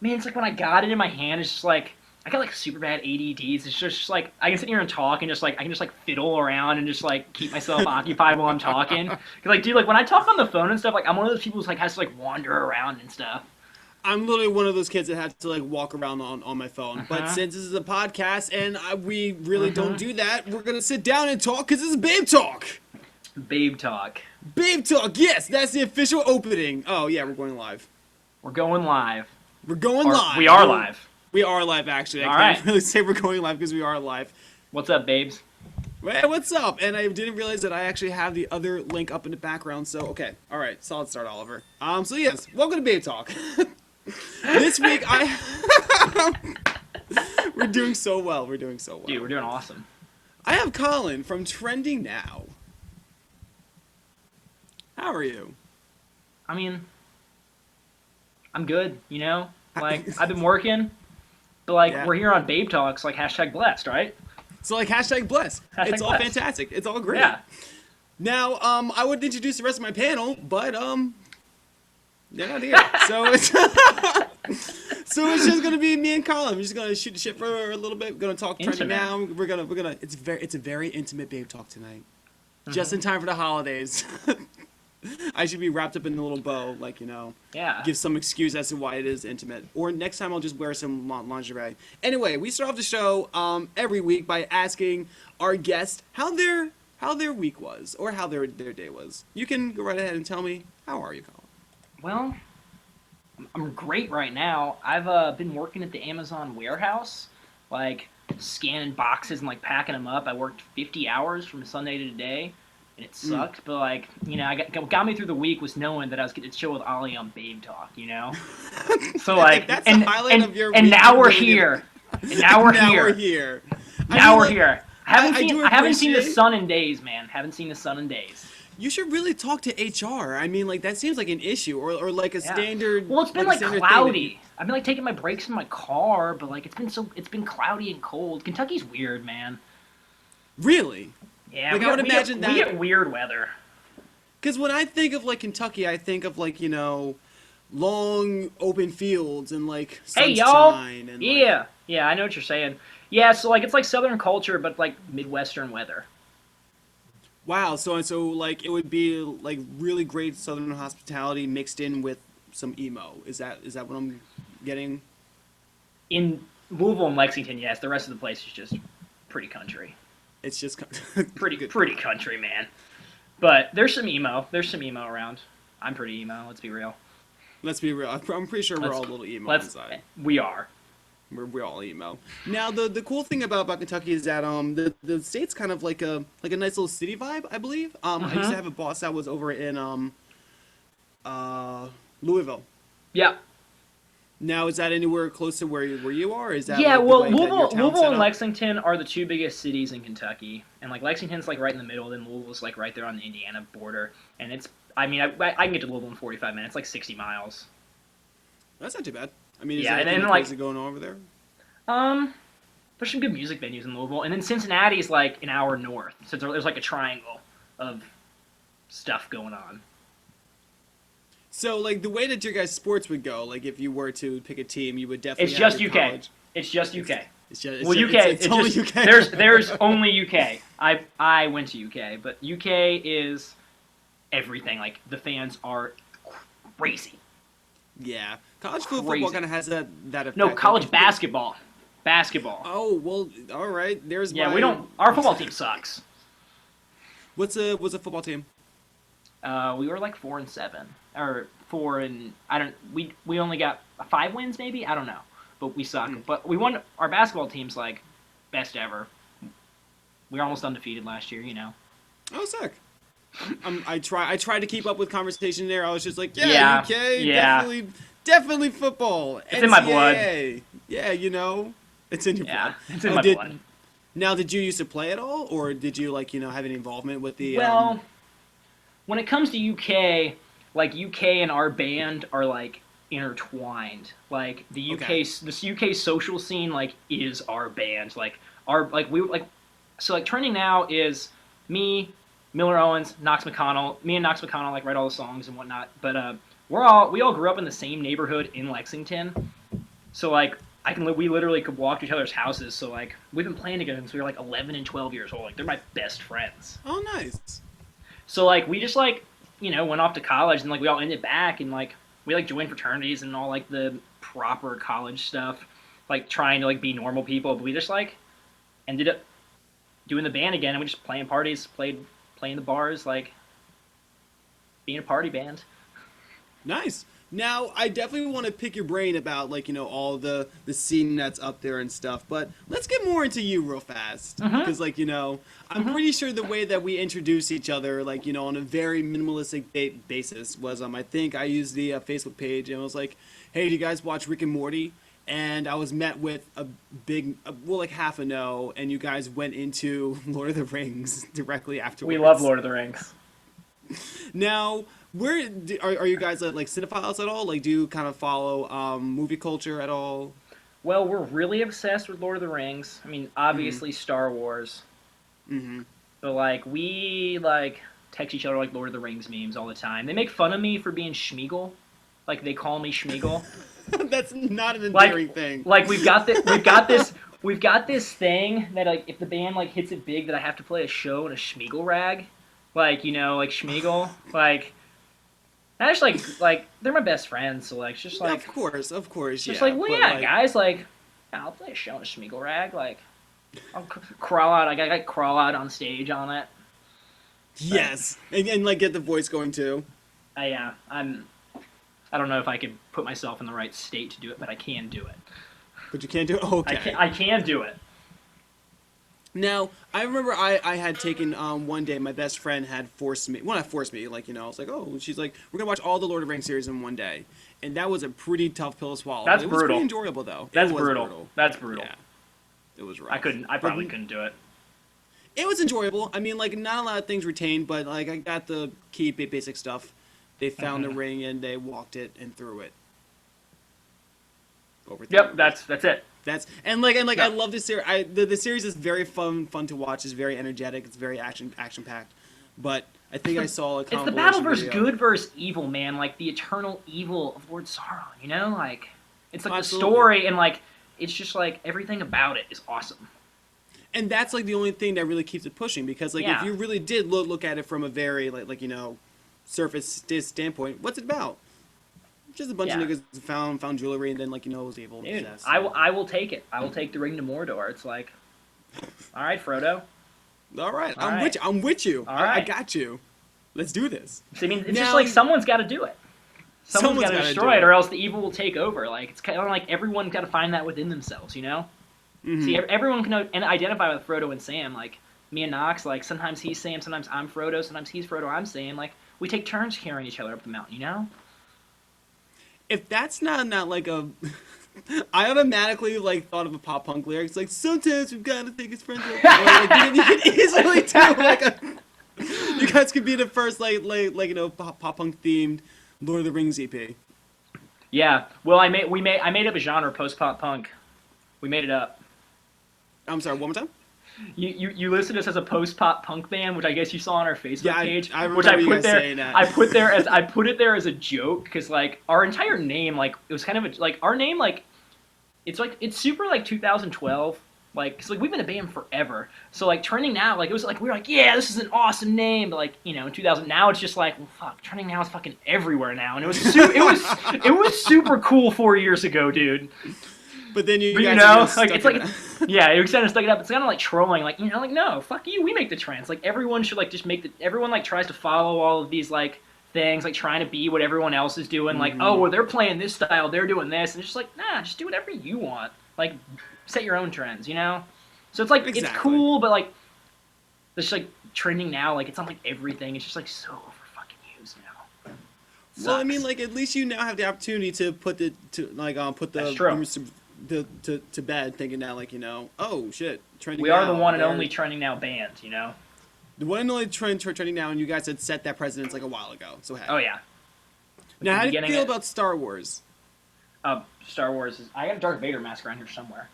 man, it's like when I got it in my hand, it's just like I got like super bad ADDs. It's just like I can sit here and talk and just like I can just like fiddle around and just like keep myself occupied while I'm talking. 'Cause like, dude, like when I talk on the phone and stuff, like I'm one of those people who like has to like wander around and stuff. I'm literally one of those kids that have to like walk around on my phone. But Uh-huh. since this is a podcast and we really don't Uh-huh. do that, we're gonna sit down and talk because this is Babe Talk. Babe talk. Babe Talk, yes, that's the official opening. Oh yeah, we're going live. We're going live. We're going Or, live. we are live. We are live, actually. I All can't right. really say we're going live because we are live. What's up, babes? Hey, what's up? And I didn't realize that I actually have the other link up in the background. So okay, all right, solid start, Oliver. So yes, welcome to Babe Talk. This week we're doing so well. We're doing so well. Dude, we're doing awesome. I have Colin from Trending Now. How are you? I mean, I'm good, you know? Like, I've been working, but like, Yeah. we're here on Babe Talks, like hashtag blessed, right? So like hashtag bless. Hashtag It's all blessed. fantastic. It's all great. Yeah. Now, I would introduce the rest of my panel, but they're not here. So it's so it's just gonna be me and Colin. We're just gonna shoot the shit for a little bit. We're gonna talk Trending Intimate. Now. We're gonna. It's a very intimate Babe Talk tonight. Just in time for the holidays. I should be wrapped up in a little bow, like, you know, Yeah. give some excuse as to why it is intimate. Or next time I'll just wear some lingerie. Anyway, we start off the show every week by asking our guest how their week was or how their day was. You can go right ahead and tell me, how are you, Colin? Well, I'm great right now. I've been working at the Amazon warehouse, like scanning boxes and like packing them up. I worked 50 hours from Sunday to today, and it sucked. But like, you know, what got me through the week was knowing that I was getting to chill with Ollie on Babe Talk. You know, so like, That's the highlight of your and week. now You we're really here. And now we're now here. we're here. Now we're like, here. I I haven't seen the appreciate- sun in days, man. Haven't seen the sun in days. You should really talk to HR. I mean, like, that seems like an issue or like a Yeah. standard. Well, it's been a like standard thing that cloudy. I've been like taking my breaks in my car, but like it's been cloudy and cold. Kentucky's weird, man. Really? Yeah, Like, we I would get, we imagine get, we that- get weird weather. Because when I think of, like, Kentucky, I think of, like, you know, long open fields and, like, Hey, sunshine. y'all. And, like, Yeah, I know what you're saying. Yeah, so like it's like Southern culture, but like Midwestern weather. wow, so like, it would be, like, really great Southern hospitality mixed in with some emo. Is that what I'm getting? In Louisville and Lexington, yes. The rest of the place is just pretty country. It's just... Pretty Good. pretty country, man. But there's some emo. There's some emo around. I'm pretty emo. Let's be real. Let's be real. I'm pretty sure we're Let's- all a little emo Let's. inside. We are. We're all emo. Now the cool thing about Kentucky is that the state's kind of like a nice little city vibe, I believe. I used Mhm. to have a boss that was over in Louisville. Yeah. Now is that anywhere close to where you are? Is that Yeah, like, the well, way that your town's Louisville set and up? Lexington are the two biggest cities in Kentucky, and like Lexington's like right in the middle, then Louisville's like right there on the Indiana border, and it's. I mean, I can get to Louisville in 45 minutes, like 60 miles. That's not too bad. I mean, is Yeah, there and anything then, like- crazy going on over there? There's some good music venues in Louisville, and then Cincinnati's like an hour north, so there's like a triangle of stuff going on. So like the way that your guys' sports would go, like if you were to pick a team, you would definitely. It's have just your UK. college. It's just UK. It's just, Well, UK. It's only just, UK. There's only UK. I went to UK, but UK is everything. Like the fans are crazy. Yeah, college football Crazy. kind of has that effect. No, Like, college if- basketball. Basketball. Oh well, all right. There's Yeah, my- we don't. Our football team sucks. What's a football team? We were like 4-7 or 4 and I don't. We only got 5 wins maybe. I don't know, but we suck. But we won. Our basketball team's like best ever. We were almost undefeated last year. You know. Oh, sick. I tried to keep up with conversation there. I was just like, Yeah, UK, yeah. definitely football. It's in my blood. NCAA. Yeah, you know, it's in your Yeah, blood. it's in Oh, my blood. Now, did you used to play at all, or did you like have any involvement with the? Well, when it comes to UK, like UK and our band are like intertwined. Like the UK, Okay. this UK social scene like is our band. Like our like we like so like Trending Now is me, Miller Owens, Knox McConnell. Me and Knox McConnell like write all the songs and whatnot. But we all grew up in the same neighborhood in Lexington, So like we literally could walk to each other's houses. So like we've been playing together since we were like 11 and 12 years old. Like they're my best friends. Oh, nice. So like we just like went off to college and like we all ended back and like we like joined fraternities and all like the proper college stuff, like trying to like be normal people. But we just like ended up doing the band again and we just playing parties, playing the bars, like being a party band. Nice. Now, I definitely want to pick your brain about, like, all the scene that's up there and stuff, but let's get more into you real fast. Because, like, I'm pretty sure the way that we introduced each other, like, on a very minimalistic basis was, I think I used the Facebook page and I was like, hey, do you guys watch Rick and Morty? And I was met with a big, well, like half a no, and you guys went into Lord of the Rings directly afterwards. We love Lord of the Rings. Now, where are you guys like cinephiles at all? Like, do you kind of follow movie culture at all? Well, we're really obsessed with Lord of the Rings. I mean, obviously Star Wars. Mm-hmm. But like we like text each other like Lord of the Rings memes all the time. They make fun of me for being Schmeagol. Like they call me Schmeagol. That's not an endearing thing. Like we've got this thing that like if the band like hits it big that I have to play a show in a Schmeagol rag. Like, like Schmeagol. Like I just like they're my best friends, so like it's just like of course, just like, well, yeah, guys, like I'll play a show in a Schmeagol rag, like I'll crawl out, I gotta crawl out on stage on it. Yes. And like get the voice going too. Yeah, I don't know if I could put myself in the right state to do it, but I can do it. But you can't do it? Okay. I can do it. Now, I remember I had taken, one day, my best friend had forced me, well, not forced me, like, I was like, oh, she's like, we're going to watch all the Lord of the Rings series in one day. And that was a pretty tough pill to swallow. That's it brutal. It was pretty enjoyable, though. That's brutal. That's brutal. Yeah. It was rough. I probably couldn't do it. It was enjoyable. I mean, like, not a lot of things retained, but, like, I got the key basic stuff. They found the ring and they walked it and threw it. Yep, that's it. I love this series. The series is very fun to watch. It's very energetic. It's very action packed. But I think I saw a It's the compilation battle versus video. good versus evil, man. Like the eternal evil of Lord Sauron. Like it's like Absolutely. the story and like it's just like everything about it is awesome. And that's like the only thing that really keeps it pushing because like if you really did look at it from a very surface standpoint, what's it about? Just a bunch of niggas found jewelry and then it was evil. Dude, I will take it. I will take the ring to Mordor. It's like, all right, Frodo. All right, I'm with you. All right. I got you. Let's do this. I mean, it's just like someone's got to do it. Someone's got to destroy it, or else the evil will take over. Like it's kind of like everyone's got to find that within themselves, Mm-hmm. See, everyone can identify with Frodo and Sam. Like me and Knox, like sometimes he's Sam, sometimes I'm Frodo, sometimes he's Frodo, I'm Sam. Like we take turns carrying each other up the mountain, If that's not like a, I automatically thought of a pop punk lyrics like sometimes we've got to take his friends. You can easily do you guys could be the first pop punk themed Lord of the Rings EP. Yeah, well, I made up a genre, post pop punk. We made it up. I'm sorry, one more time. You listed us as a post pop punk band, which I guess you saw on our Facebook page. I remember which I you put guys there. saying that. I put it there as a joke because our entire name it was kind of our name it's super 2012 because we've been a band forever. So Turning Now it was we were yeah, this is an awesome name, but in 2000 now it's just well fuck, Turning Now is fucking everywhere now, and it was super cool 4 years ago, dude. But then you guys yeah, it kind of stuck it up. It's kind of trolling, no, fuck you, we make the trends. Everyone should just make everyone tries to follow all of these things, trying to be what everyone else is doing. Oh, well, they're playing this style, they're doing this, and it's just nah, just do whatever you want. Set your own trends, So it's exactly. It's cool, but it's trending now. It's not everything. It's just so over fucking used now. Sucks. Well, I mean, at least you now have the opportunity to put the rumors to bed, thinking that oh shit, trending. We are the one and only Trending Now band, The one and only trending now, and you guys had set that precedence a while ago. So hey. Oh yeah. Now, how do you feel about Star Wars? Star Wars is. I got a Darth Vader mask around here somewhere.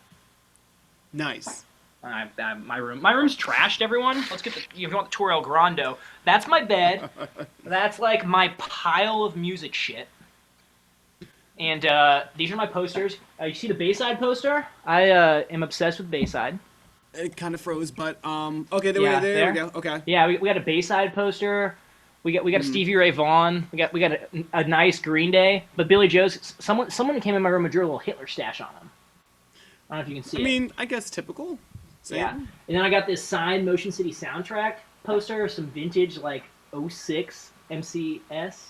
Nice. My room's trashed. Everyone, let's get if you want the tour El Grande. That's my bed. That's my pile of music shit. And these are my posters. You see the Bayside poster? I am obsessed with Bayside. It kind of froze, but okay, Yeah, there we there. go. Okay. Yeah, we got a Bayside poster. We got a Mhm. Stevie Ray Vaughan. We got a nice Green Day. But Billy Joe's someone came in my room and drew a little Hitler stash on him. I don't know if you can I see it. mean, I guess typical. Yeah, Same. and then I got this signed Motion City soundtrack poster, some vintage like '06 MCS.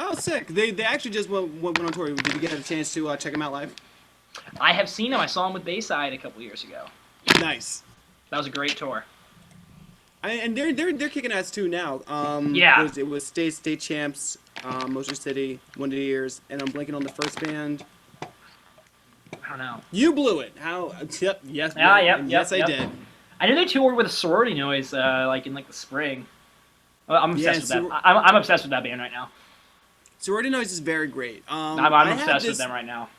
Oh, sick. They actually just went on tour. Did you get a chance to check them out live? I have seen them. I saw them with Bayside a couple years ago. Nice. That was a great tour. And they're kicking ass too now. Yeah. It was state champs, Motion City, One of the Years, and I'm blanking on the first band. I don't know. You blew it. How? Yep. Yes. Yep, Yes, yep. I did. I knew they toured with a Sorority Noise like in like the spring. Well, I'm obsessed with so- that. I'm obsessed with that band right now. Sorority Noise is very great. I'm I have obsessed this, with them right now.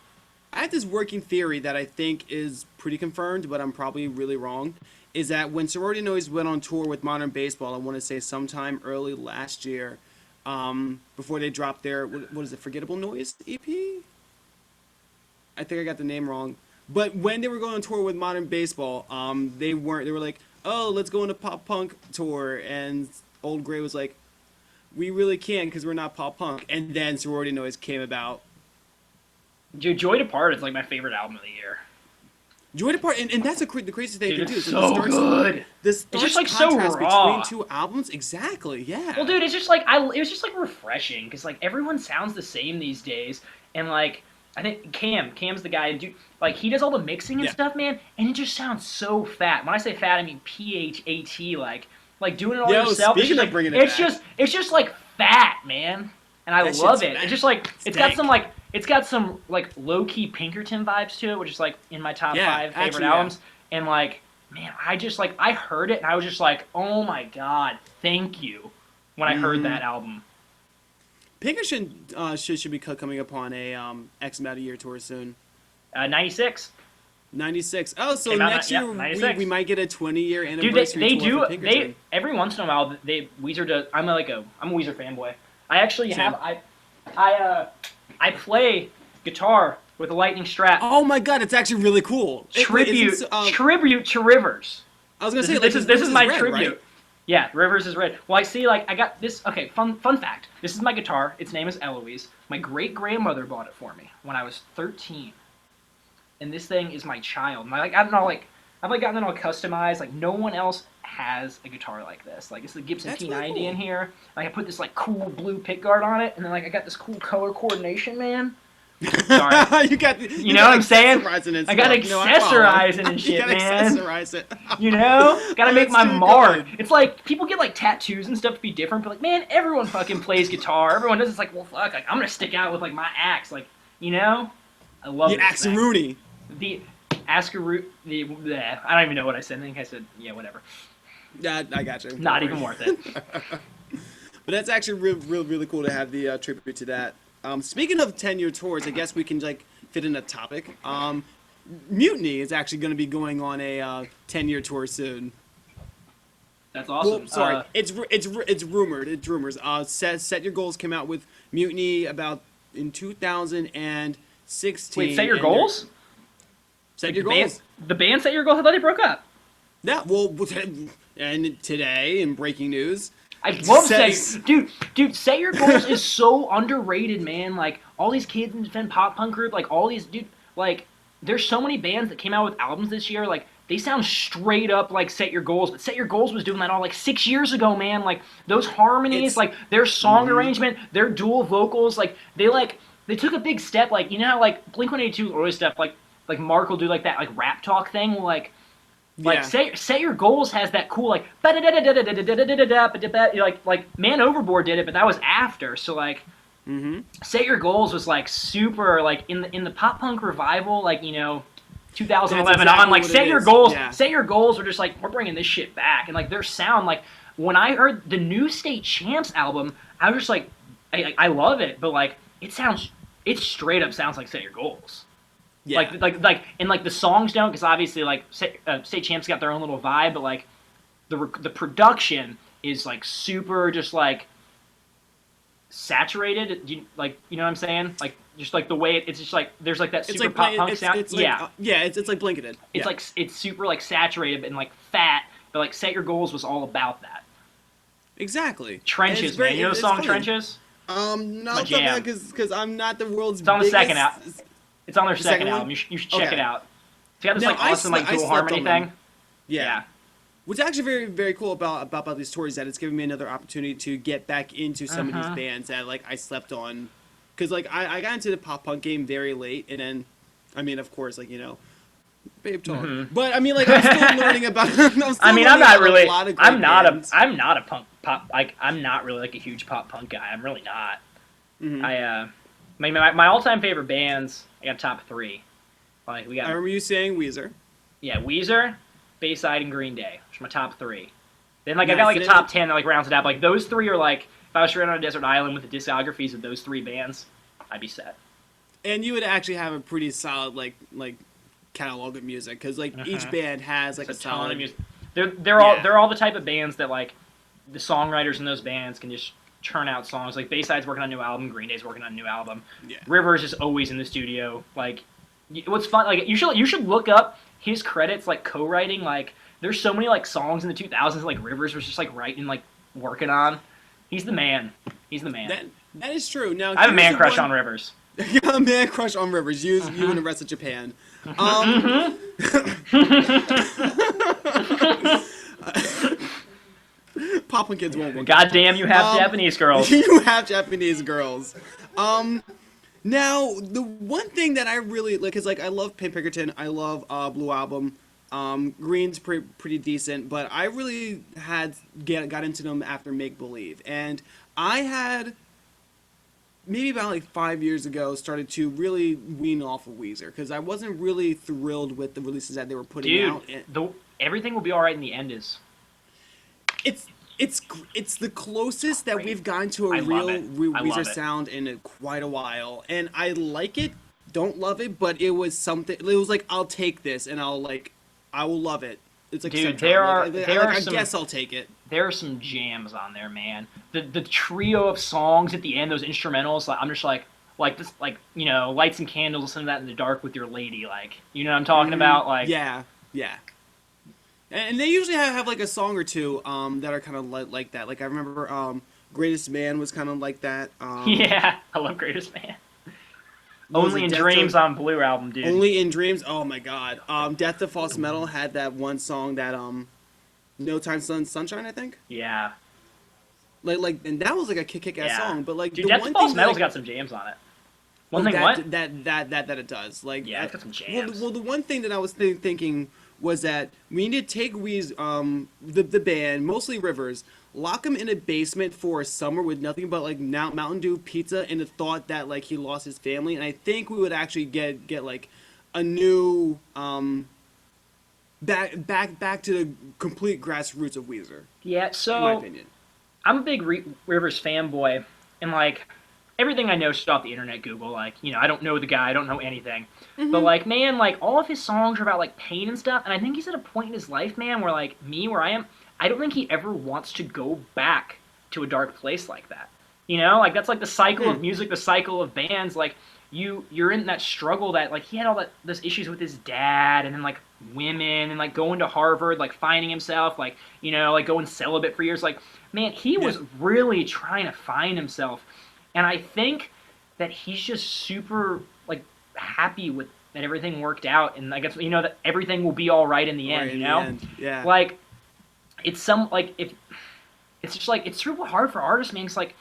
I have this working theory that I think is pretty confirmed, but I'm probably really wrong. Is that when Sorority Noise went on tour with Modern Baseball, I want to say sometime early last year, before they dropped their what is it, Forgettable Noise EP? I think I got the name wrong. But when they were going on tour with Modern Baseball, they weren't. They were like, "Oh, let's go on a pop punk tour," and Old Gray was like, "We really can't because we're not pop punk." And then Sorority Noise came about. Dude, Joy Depart is like my favorite album of the year. Joy Depart, and that's the craziest thing Dude, you can do. it's is so good. This It's just like so contrast raw. between two albums. Exactly. Yeah. Well, dude, it's just like it was just like refreshing because like everyone sounds the same these days, and like I think Cam's the guy, and dude, like he does all the mixing and Yeah. stuff, man, and it just sounds so fat. When I say fat, I mean PHAT, like doing it all Yo, yourself. It's speaking just of like bringing it back. it's just like fat, man, and I That love shit's it. fat. It's just like Stank. it's got some like low key Pinkerton vibes to it, which is like in my top Yeah, 5 favorite actually, yeah. albums, and like. Man, I just like I heard it and I was just like, oh my god, thank you, when I heard that album. Pinkerton should be coming up on a X amount of year tour soon. 96. 96. Oh, so Came out next yeah, year 96. we might get a 20-year Dude, anniversary they tour do for Pinkerton. they every once in a while Weezer does. I'm a Weezer fanboy. I actually Same. have I play guitar with a lightning strap. Oh my god, it's actually really cool. tribute to Rivers. I was gonna say This like, is my red, tribute. right? Yeah, Rivers is red. Well, I see. Like, I got this. Okay, fun fact. This is my guitar. Its name is Eloise. My great grandmother bought it for me when I was 13, and this thing is my child. And I don't know, like I've like gotten it all customized. Like, no one else has a guitar like this. Like, it's the Gibson That's P90 really cool. in here. Like, I put this like cool blue pickguard on it, and then like I got this cool color coordination, man. Sorry. you got You know what I'm saying? accessorizing and I got stuff. No, I follow. accessorizing and You shit, gotta man. accessorize it. You know? Gotta Oh, make that's my too mark. good. It's like, people get like tattoos and stuff to be different, but like, man, everyone fucking plays guitar. Everyone does. It's like, well, fuck, like, I'm gonna stick out with like my axe. Like, you know? I love You it. Axel Rooney. The Askaroo. I don't even know what I said. I think I said, yeah, whatever. Yeah, I got you. Not Don't even worry. worth it. But that's actually really cool to have the tribute to that. Speaking of 10-year tours, I guess we can like fit in a topic. Mutiny is actually going to be going on a 10-year tour soon. That's awesome. Well, sorry, it's rumored. It's rumors. Set Your Goals came out with Mutiny about in 2016. Wait, Set Your and Goals? Set Your The band- Goals. The band Set Your Goals? I thought they broke up. Yeah. Well, and today in breaking news. I love Says- dude, Set Your Goals is so underrated, man. Like, all these kids in the pop punk group, like, all these, dude, like, there's so many bands that came out with albums this year, like, they sound straight up like Set Your Goals, but Set Your Goals was doing that all, like, 6 years ago, man. Like, those harmonies, It's- like, their song arrangement, their dual vocals, like, they took a big step, like, you know how, like, Blink-182 always stuff, like Mark will do, like, that, like, rap talk thing, like, Yeah. Set Your Goals has that cool like like Man Overboard did it, but that was after. So like, Set Your Goals was like super like in the pop punk revival, like 2011 That's on exactly like what Set it Your is. Goals. Yeah. Set Your Goals were just like, we're bringing this shit back, and like their sound, like when I heard the new State Champs album, I was just like, I love it, but like it straight up sounds like Set Your Goals. Yeah. Like, and like the songs don't, because obviously like State Champs got their own little vibe, but like the production is like super just like saturated. You know what I'm saying? Like just like the way it's just like there's like that It's super like pop punk it's, sound. it's like yeah, it's like blanketed. It's Yeah. like it's super like saturated and like fat, but like Set Your Goals was all about that. Exactly. Trenches, man. You know the it's song funny. Trenches? No, My jam. because I'm not the world's It's on the biggest. second album. It's on their second one? album. You should check Okay. it out. It's got this Now, like awesome like I dual slept harmony on them. thing. Yeah. What's actually very very cool about these tours is that it's giving me another opportunity to get back into some of these bands that like I slept on, because like I got into the pop punk game very late, and then, I mean, of course, like, you know, Babetalk. But I mean, like, I'm still learning about. I mean, I'm not really. A lot of great I'm not bands. I'm not a punk pop. Like I'm not really like a huge pop punk guy. I'm really not. My all time favorite bands. I got top 3. Like we I got remember you saying Weezer. Weezer, Bayside, and Green Day. Which are my top 3. Then like I Nice. got like a And top 10 that like rounds it out. Like those 3 are like if I was stranded on a desert island with the discographies of those 3 bands, I'd be set. And you would actually have a pretty solid like catalog of music, because like each band has like It's a a ton solid of music. Yeah. They're all the type of bands that like the songwriters in those bands can just churn out songs. Like Bayside's working on a new album, Green Day's working on a new album. Yeah. Rivers is always in the studio. Like what's fun? Like you should look up his credits, like co-writing. Like there's so many like songs in the 2000s like Rivers was just like writing, like working on. He's the man. He's the man. That is true. Now I have a man crush on Rivers. You got a man crush on Rivers. You and the rest of Japan. Pop kids won't work. Goddamn, you have Japanese girls. You have Japanese girls. Now the one thing that I really like is like I love Pin Pinkerton. I love Blue Album. Green's pretty decent, but I really got into them after Make Believe, and I had maybe about like 5 years ago started to really wean off of Weezer, because I wasn't really thrilled with the releases that they were putting out. Everything Will Be Alright in the End is. It's the closest that we've gotten to a real Weezer sound in quite a while, and I like it. Don't love it, but it was something. It was like, I'll take this, and I will love it. It's like, dude, I guess I'll take it. There are some jams on there, man. The trio of songs at the end, those instrumentals. Like, I'm just like this, like, you know, light some candles, listen to that in the dark with your lady. Like, you know what I'm talking about? Like, yeah. And they usually have like a song or two that are kind of like that. Like I remember Greatest Man was kind of like that. Yeah, I love Greatest Man. Only in Dreams on Blue Album, dude. Only in Dreams. Oh my God. Death to False Metal had that one song that No Time Sunshine, I think. Yeah. Like, and that was like a kick-ass song. But like, dude, the Death one to False thing Metal's that, got some jams on it. One thing, what? That it does. Like, yeah, it's got some jams. Well, the one thing that I was thinking was that we need to take the band, mostly Rivers, lock him in a basement for a summer with nothing but like Mountain Dew, pizza, and the thought that like he lost his family, and I think we would actually get like a new back to the complete grassroots of Weezer. Yeah, so in my opinion, I'm a big Rivers fanboy, and like everything I know is off the internet, Google. Like, you know, I don't know the guy, I don't know anything, but like, man, like all of his songs are about like pain and stuff, and I think he's at a point in his life, man, where like where I am, I don't think he ever wants to go back to a dark place like that. You know, like that's like the cycle of music, the cycle of bands. Like you're in that struggle that like he had all those issues with his dad, and then like women, and like going to Harvard, like finding himself, like, you know, like going celibate for years. Like, man, he was really trying to find himself, and I think that he's just super like happy with that everything worked out, and I guess, you know, that everything will be all right in the end. You know, yeah, like. It's it's just like, it's super hard for artists, man. It's like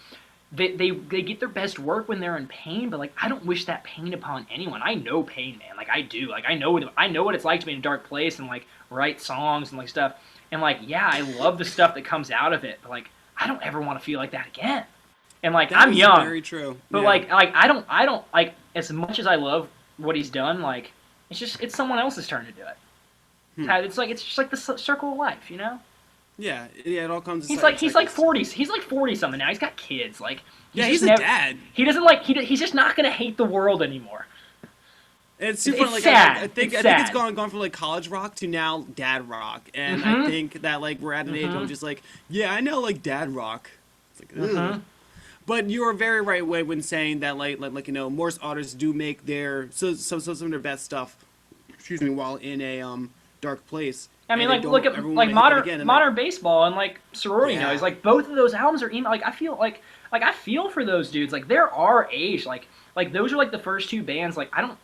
they get their best work when they're in pain, but like I don't wish that pain upon anyone. I know pain, man. Like I do. Like I know what it's like to be in a dark place and like write songs and like stuff. And like, yeah, I love the stuff that comes out of it, but like I don't ever want to feel like that again. And like I'm young, very true. But like I don't like, as much as I love what he's done, like it's someone else's turn to do it. It's just like the circle of life, you know. Yeah, it all comes. He's like 40. He's like 40 something now. He's got kids. Like, he's a dad. He doesn't like. He's just not gonna hate the world anymore. It's super. It's like sad. I think it's gone from like college rock to now dad rock, and I think that like we're at an age of just like, yeah, I know like dad rock. It's like, But you are very right when saying that like Morse artists do make their some of their best stuff, excuse me, while in a dark place. I mean, And they like look don't at ever like want to hit that again. And modern baseball and like sorority yeah, noise. Like both of those albums are emo. Like I feel for those dudes. Like they're our age. Like those are like the first two bands. Like I don't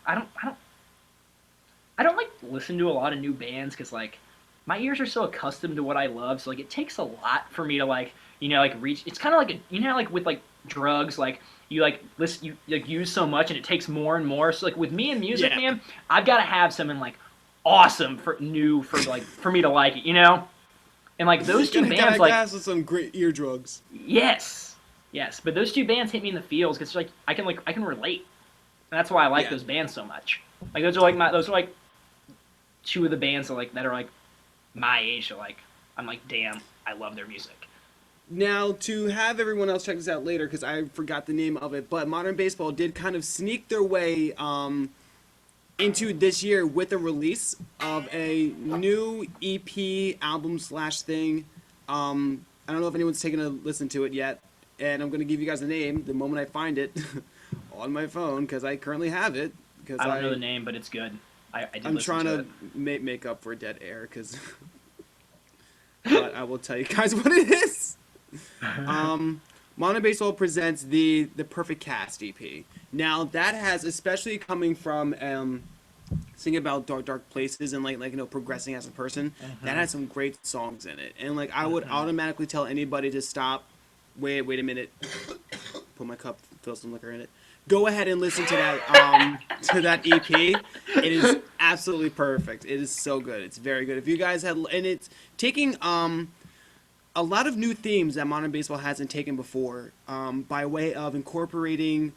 like listen to a lot of new bands because like my ears are so accustomed to what I love. So like it takes a lot for me to like like reach. It's kind of like like with like drugs like. You like listen, you like use so much, and it takes more and more. So like with me and music, yeah. man, I've got to have something like awesome for for me to like it, And like those two bands, like Gas with some great ear drugs. yes, yes, but those two bands hit me in the feels because like I can relate, and that's why I like Yeah. those bands so much. Like those are like two of the bands that are like my age. So like I'm like, damn, I love their music. Now, to have everyone else check this out later, because I forgot the name of it, but Modern Baseball did kind of sneak their way into this year with the release of a new EP album slash thing. I don't know if anyone's taken a listen to it yet, and I'm going to give you guys the name the moment I find it on my phone, because I currently have it. Because I don't know the name, but it's good. I did I'm listen trying to to it. make up for dead air, because... but I will tell you guys what it is. Modern Baseball presents the Perfect Cast EP. Now that has, especially coming from singing about dark places and like progressing as a person, that has some great songs in it. And like I would automatically tell anybody to stop. Wait a minute. Put my cup, fill some liquor in it. Go ahead and listen to that EP. It is absolutely perfect. It is so good. It's very good. If you guys had, and it's taking a lot of new themes that Modern Baseball hasn't taken before, by way of incorporating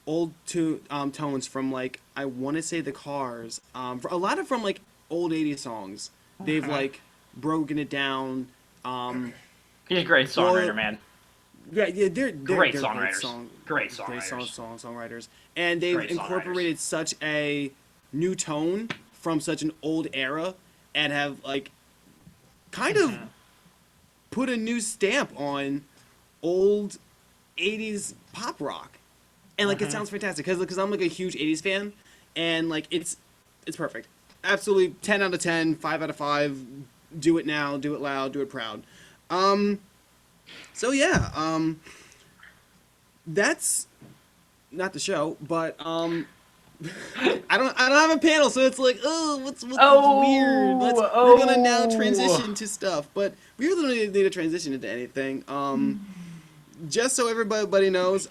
old tones from like I want to say the Cars, a lot of from like old '80s songs. They've like broken it down. He's a great songwriter, or- man. Yeah, they're Great they're songwriters. Great great songwriters. songwriters, and they've Great incorporated such a new tone from such an old era, and have like kind of put a new stamp on old '80s pop rock, and like it sounds fantastic because I'm like a huge '80s fan, and like it's perfect, absolutely 10 out of 10, 5 out of 5. Do it now, do it loud, do it proud. So yeah, that's not the show, but I don't have a panel, so it's like, what's weird. We're gonna now transition to stuff, but we really don't need to transition into anything. Just so everybody knows,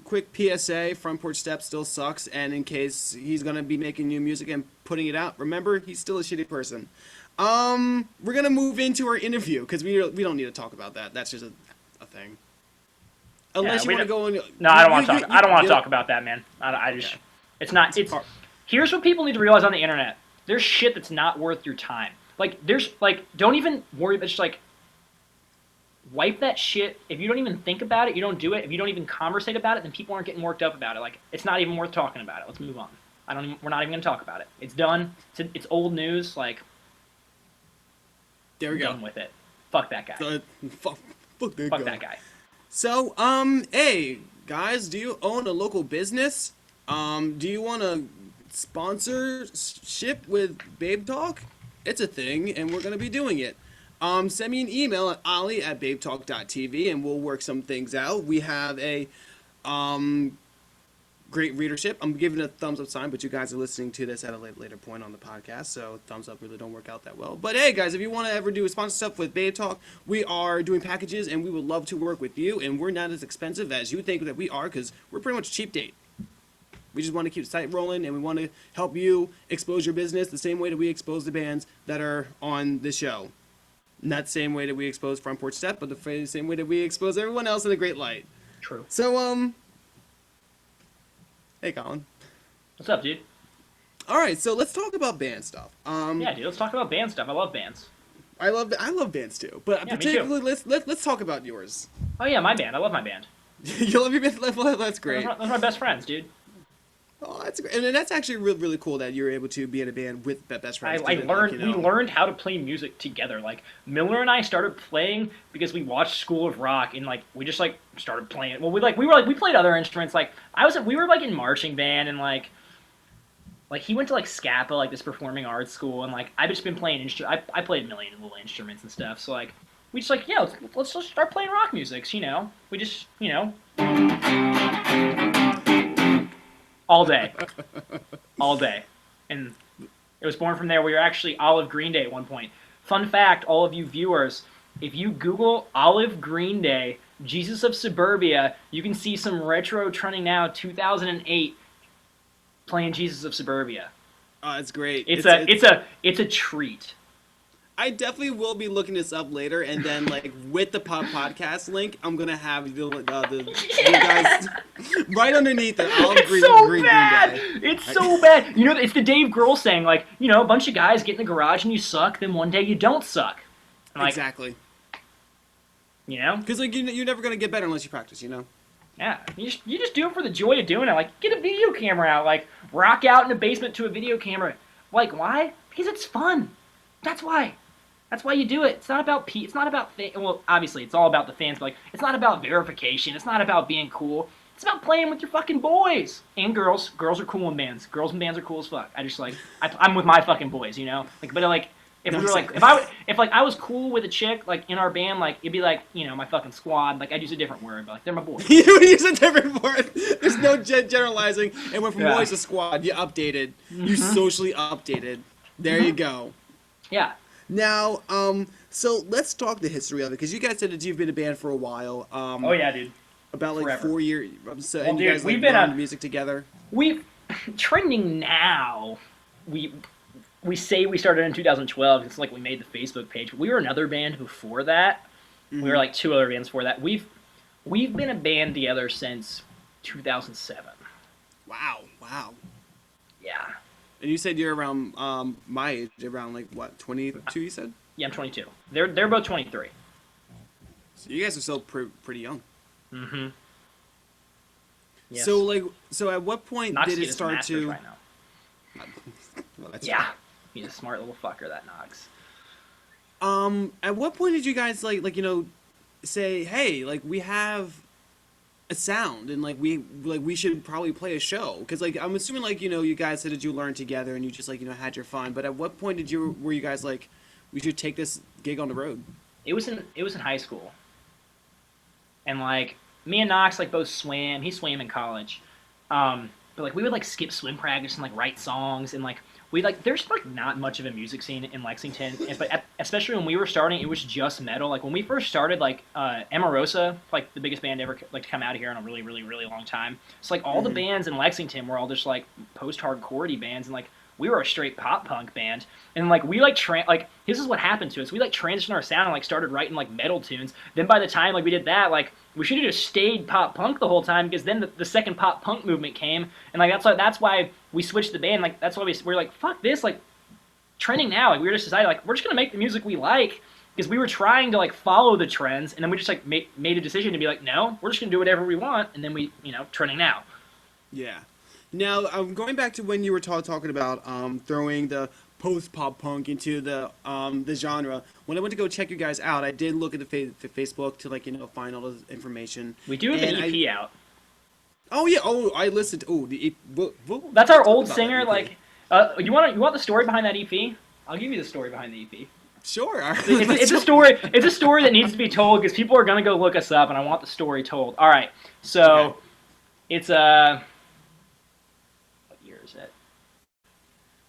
quick PSA: Front Porch Step still sucks, and in case he's gonna be making new music and putting it out, remember he's still a shitty person. We're gonna move into our interview because we don't need to talk about that. That's just a thing. Unless you want to go on. No, I don't want to talk. I don't want to talk about that, man. I just, Okay. it's not. It's here's what people need to realize on the internet. There's shit that's not worth your time. Like there's like, don't even worry. It's just like, wipe that shit. If you don't even think about it, you don't do it. If you don't even conversate about it, then people aren't getting worked up about it. Like it's not even worth talking about it. Let's move on. We're not even gonna talk about it. It's done. It's old news. Like. There we go. Done with it. Fuck that guy. Fuck That guy. So, hey, guys, do you own a local business? Do you want to sponsorship with Babetalk? It's a thing, and we're going to be doing it. Send me an email at ollie@babetalk.tv, and we'll work some things out. We have a great readership. I'm giving a thumbs up sign, but you guys are listening to this at a later point on the podcast, so thumbs up really don't work out that well. But hey, guys, if you want to ever do a sponsor stuff with Babe Talk, we are doing packages, and we would love to work with you. And we're not as expensive as you think that we are, because we're pretty much cheap date. We just want to keep the site rolling, and we want to help you expose your business the same way that we expose the bands that are on the show. Not the same way that we expose Front Porch Step, but the same way that we expose everyone else in a great light. True. So, hey, Colin. What's up, dude? All right, so let's talk about band stuff. Yeah, dude. Let's talk about band stuff. I love bands. I love bands too, but Yeah, particularly let's talk about yours. Oh yeah, my band. I love my band. You love your band? Well, that's great. Those are my best friends, dude. Oh, that's great. And that's actually really, really cool that you're able to be in a band with best friends. I 'Cause then, like, learned we learned how to play music together. Like Miller and I started playing because we watched School of Rock and like we just like started playing. Well, we played other instruments. Like we were like in marching band and like he went to like Scapa, like this performing arts school, and like I've just been playing I played a million little instruments and stuff. So like we just like let's just start playing rock music. You know, we just all day, all day, and it was born from there. We were actually Olive Green Day at one point. Fun fact, all of you viewers, if you Google Olive Green Day, Jesus of Suburbia, you can see some retro trending now 2008 playing Jesus of Suburbia. Oh, that's great. It's a treat. I definitely will be looking this up later, and then like with the podcast link, I'm gonna have you guys right underneath it. Olive It's Green, so Green bad. Day. It's so bad. You know, it's the Dave Grohl saying, like, a bunch of guys get in the garage and you suck, then one day you don't suck. And, like, Exactly. You know? Because like you're never gonna get better unless you practice. You know. Yeah. You just do it for the joy of doing it. Like, get a video camera out. Like, rock out in the basement to a video camera. Like, why? Because it's fun. That's why. That's why you do it. It's not about It's not about well, obviously it's all about the fans, but like it's not about verification. It's not about being cool. It's about playing with your fucking boys and girls. Girls are cool in bands. Girls in bands are cool as fuck. I just like I'm with my fucking boys, you know. Like, but like if we were like if I was cool with a chick like in our band, like it'd be like my fucking squad. Like I'd use a different word, but like they're my boys. You use a different word. There's no generalizing. And went from boys to squad. You updated. You socially updated. There you go. Yeah. Now, so let's talk the history of it, because you guys said that you've been a band for a while. Oh yeah, dude. About like Forever. 4 years. So, Well, and dude, you guys like we've been learned music together. We trending now. We say we started in 2012. It's like we made the Facebook page. But we were another band before that. We were like two other bands before that. We've been a band together since 2007. Wow. Yeah. And you said you're around my age, around like what, 22? You said. Yeah, I'm 22. They're both 23. So you guys are still pretty young. Mm-hmm. Yes. So at what point Knox did it get his start masters to? right now. Well, that's Yeah. He's a smart little fucker, that Knox. At what point did you guys say, hey, like we have a sound and like we should probably play a show? Because like I'm assuming like you guys said that you learned together and you just had your fun. But at what point were you guys like, we should take this gig on the road? It was in high school, and like me and Knox like both swam. He swam in college, but like we would like skip swim practice and like write songs and like there's like not much of a music scene in Lexington, but especially when we were starting, it was just metal. Like when we first started, like Emarosa, like the biggest band ever like to come out of here in a really really really long time. So like all the bands in Lexington were all just like post-hardcore bands, and like we were a straight pop punk band, and like we like this is what happened to us. We like transitioned our sound and like started writing like metal tunes. Then by the time like we did that, like we should have just stayed pop punk the whole time, because then the second pop punk movement came, and like that's why we switched the band. Like that's why we're like, fuck this, like trending now. Like we were just decided like we're just gonna make the music we like, because we were trying to like follow the trends, and then we just like made a decision to be like, no, we're just gonna do whatever we want, and then we trending now. Yeah. Now, going back to when you were talking about throwing the post-pop punk into the genre, when I went to go check you guys out, I did look at the Facebook to find all the information. We do have an EP out. Oh yeah. Oh, I listened. Oh, the That's our old singer. Like, you want the story behind that EP? I'll give you the story behind the EP. Sure. It's a story. It's a story that needs to be told, because people are gonna go look us up, and I want the story told. All right. So, it's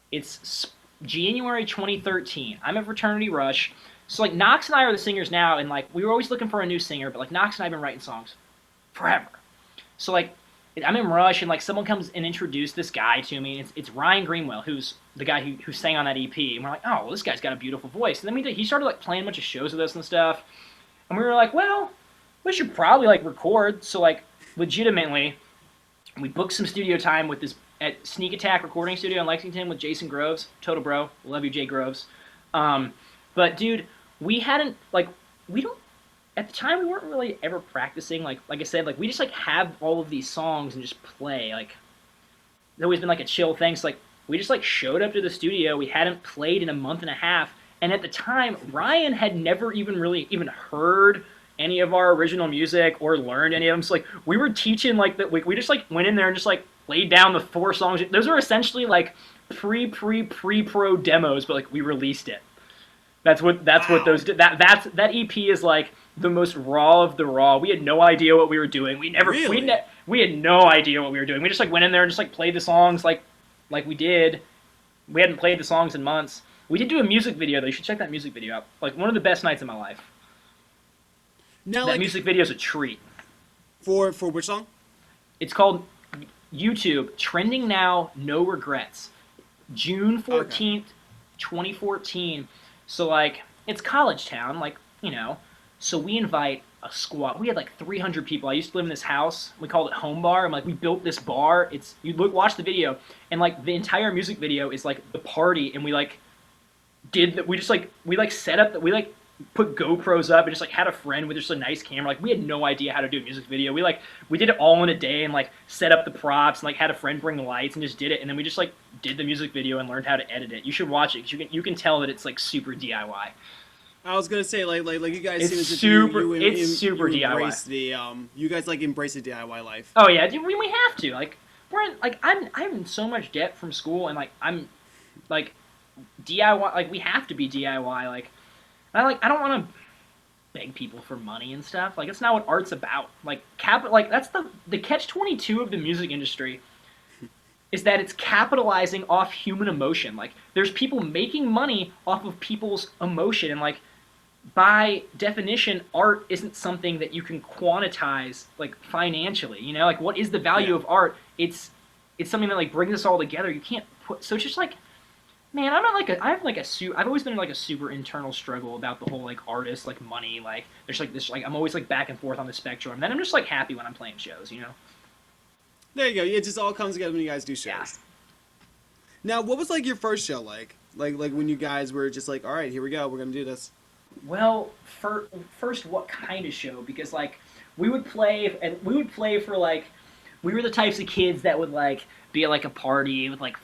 It's January 2013. I'm at Fraternity Rush. So, like, Knox and I are the singers now, and, like, we were always looking for a new singer, but, like, Knox and I have been writing songs forever. So, like, I'm in Rush, and, like, someone comes and introduced this guy to me, and it's Ryan Greenwell, who's the guy who sang on that EP, and we're like, oh, well, this guy's got a beautiful voice. And then he started, like, playing a bunch of shows with us and stuff, and we were like, well, we should probably, like, record. So, like, legitimately, we booked some studio time with this at Sneak Attack Recording Studio in Lexington with Jason Groves. Total bro. Love you, Jay Groves. But, dude, we hadn't, like, at the time, we weren't really ever practicing. Like I said, like, we just, like, have all of these songs and just play. Like, always been like a chill thing. So like we just like showed up to the studio. We hadn't played in a month and a half, and at the time Ryan had never even really even heard any of our original music or learned any of them. So like we were teaching like that. We just like went in there and just like laid down the 4 songs. Those are essentially like pre-pro demos, but like we released it. That's what Wow. those that EP is like the most raw of the raw. We had no idea what we were doing. Really? We had no idea what we were doing. We just like went in there and just like played the songs like we did. We hadn't played the songs in months. We did do a music video though. You should check that music video out. Like one of the best nights of my life. Now, That like music video is a treat. for which song? It's called YouTube Trending Now No Regrets. June Okay. 14th, 2014. So like it's college town, like, you know. So we invite a squad. We had like 300 people. I used to live in this house. We called it Home Bar. And like we built this bar. It's you look watch the video and like the entire music video is like the party and we like did that we just like we like set up that we like put GoPros up and just like had a friend with just a nice camera. Like we had no idea how to do a music video. We did it all in a day and like set up the props and like had a friend bring the lights and just did it. And then we just like did the music video and learned how to edit it. You should watch it because you can tell that it's like super DIY. I was gonna say like you guys seem It's as if super it's super you DIY. embrace the you guys like embrace the DIY life. Oh yeah, dude, we have to like we're in, like I'm in so much debt from school and like I'm like DIY like we have to be DIY like I don't want to beg people for money and stuff. Like it's not what art's about. Like that's the catch 22 of the music industry is that it's capitalizing off human emotion. Like there's people making money off of people's emotion and like by definition art isn't something that you can quantize like financially. You know, like what is the value Yeah. of art? It's something that like brings us all together. You can't put so it's just like man, I'm not like a. I have like a I've always been like a super internal struggle about the whole like artist like money like there's like this like I'm always like back and forth on the spectrum. And then I'm just like happy when I'm playing shows, you know? There you go. It just all comes together when you guys do Yeah. shows. Now, what was like your first show like? Like when you guys were just like, all right, here we go, we're gonna do this. Well, first, what kind of show? Because like we would play for like we were the types of kids that would like be at like a party with like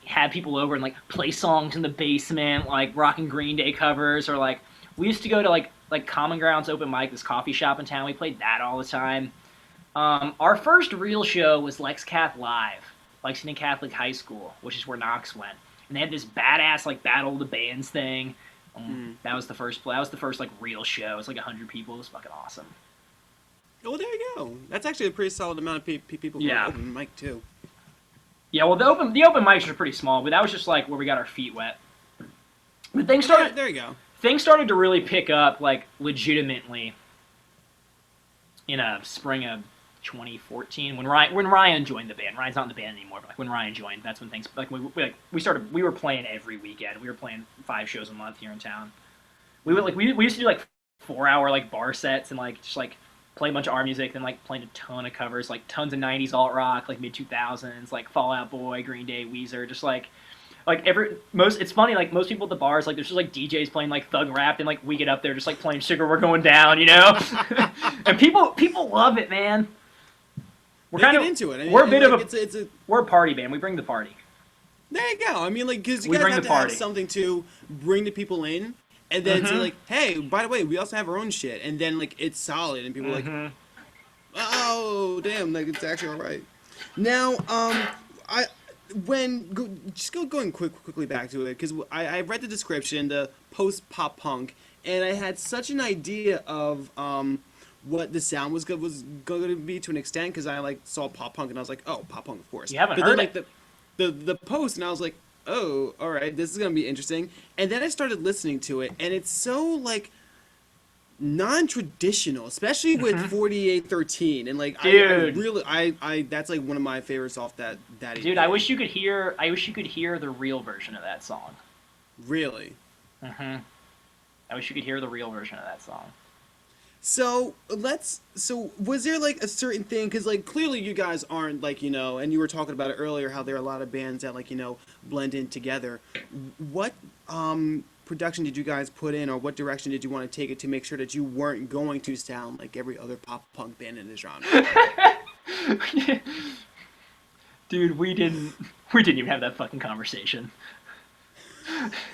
have people over and like play songs in the basement, like rocking Green Day covers, or like we used to go to like Common Grounds open mic, this coffee shop in town. We played that all the time. Our first real show was LexCath Live, Lexington Catholic High School, which is where Knox went, and they had this badass like Battle of the Bands thing. Mm. That was the first play. That was the first like real show. It was like 100 people. It was fucking awesome. Oh, there you go. That's actually a pretty solid amount of people for an Yeah. open mic too. Yeah, well, the open mics are pretty small, but that was just like where we got our feet wet. But things started There you go. things started to really pick up like legitimately in a spring of 2014 when Ryan joined the band. Ryan's not in the band anymore, but like when Ryan joined, that's when things like we were playing every weekend. We were playing 5 shows a month here in town. We would like we used to do like 4 hour like bar sets and like just like play a bunch of our music, then like playing a ton of covers, like tons of '90s alt rock, like mid 2000s, like Fall Out Boy, Green Day, Weezer, just like every most. It's funny like most people at the bars like there's just like DJs playing like thug rap and like we get up there just like playing Sugar We're Going Down, you know, and people love it, man. We're They kind get of into it. we're a bit like, of a it's a we're a party band. We bring the party. there you go. I mean, like, because you We guys bring have the to have party. something to bring the people in, and then say Mm-hmm. like, hey, by the way, we also have our own shit, and then like it's solid, and people are like, Mm-hmm. oh, damn, like it's actually all right. Now, I going quickly back to it because I read the description, the post pop punk, and I had such an idea of what the sound was going to be to an extent because I like saw pop punk and I was like, oh, pop punk, of course. You haven't But then heard like it. the post and I was like, oh, all right, this is gonna be interesting. And then I started listening to it, and it's so like non-traditional, especially with 4813 and like I Dude. really I that's like one of my favorites off that Dude, EP. I wish you could hear. I wish you could hear the real version of that song. Really. Mm-hmm. I wish you could hear the real version of that song. So was there like a certain thing because like clearly you guys aren't like and you were talking about it earlier how there are a lot of bands that like blend in together. What production did you guys put in or what direction did you want to take it to make sure that you weren't going to sound like every other pop punk band in the genre? Dude, we didn't even have that fucking conversation.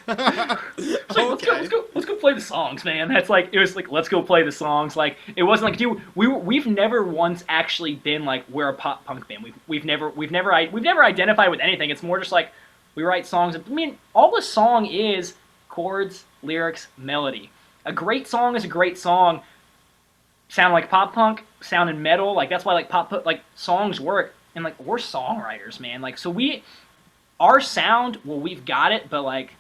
It's like Okay. let's go play the songs, man. That's like it was like let's go play the songs. Like it wasn't like dude, we've never once actually been like we're a pop punk band. We've never identified with anything. It's more just like we write songs. I mean, all a song is chords, lyrics, melody. A great song is a great song. Sound like pop punk, sounding metal. Like that's why like like songs work. And like we're songwriters, man. Like so our sound, well, we've got it, but like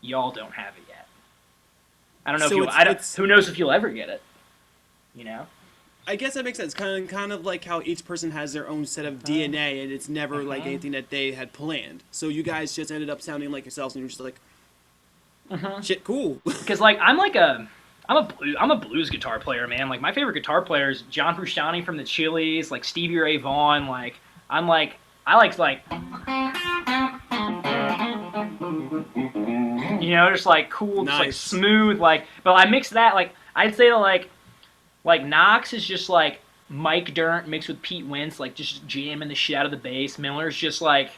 y'all don't have it yet. I don't know if So you. it's I don't. it's Who knows if you'll ever get it? You know. I guess that makes sense. Kind of like how each person has their own set of DNA, and it's never like anything that they had planned. So you guys just ended up sounding like yourselves, and you're just like, shit, cool. Because like I'm a blues guitar player, man. Like my favorite guitar player is John Frusciante from the Chili's, like Stevie Ray Vaughan. Like I like just like cool, just like Nice. smooth, like. But I mix that like I'd say that like Knox is just like Mike Dirnt mixed with Pete Wentz, like just jamming the shit out of the bass. Miller's just like,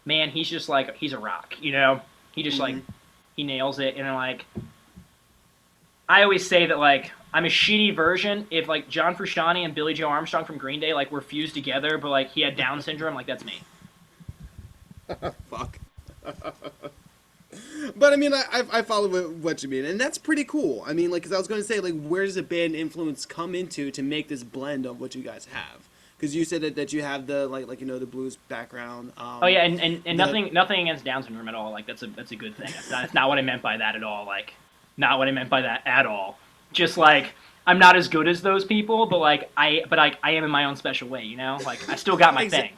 man, he's just like he's a rock, you know. He just like he nails it, and like I always say that like I'm a shitty version. If like John Frusciante and Billy Joe Armstrong from Green Day like were fused together, but like he had Down syndrome, like that's me. Fuck. But I mean, I follow what you mean, and that's pretty cool. I mean, like, because I was going to say, like, where does the band influence come into to make this blend of what you guys have? Because you said that you have the like you know the blues background. Oh yeah, and nothing against Down syndrome at all. Like that's a good thing. That's not what I meant by that at all. Like not what I meant by that at all. Just like I'm not as good as those people, but I am in my own special way. You know, like I still got my thing.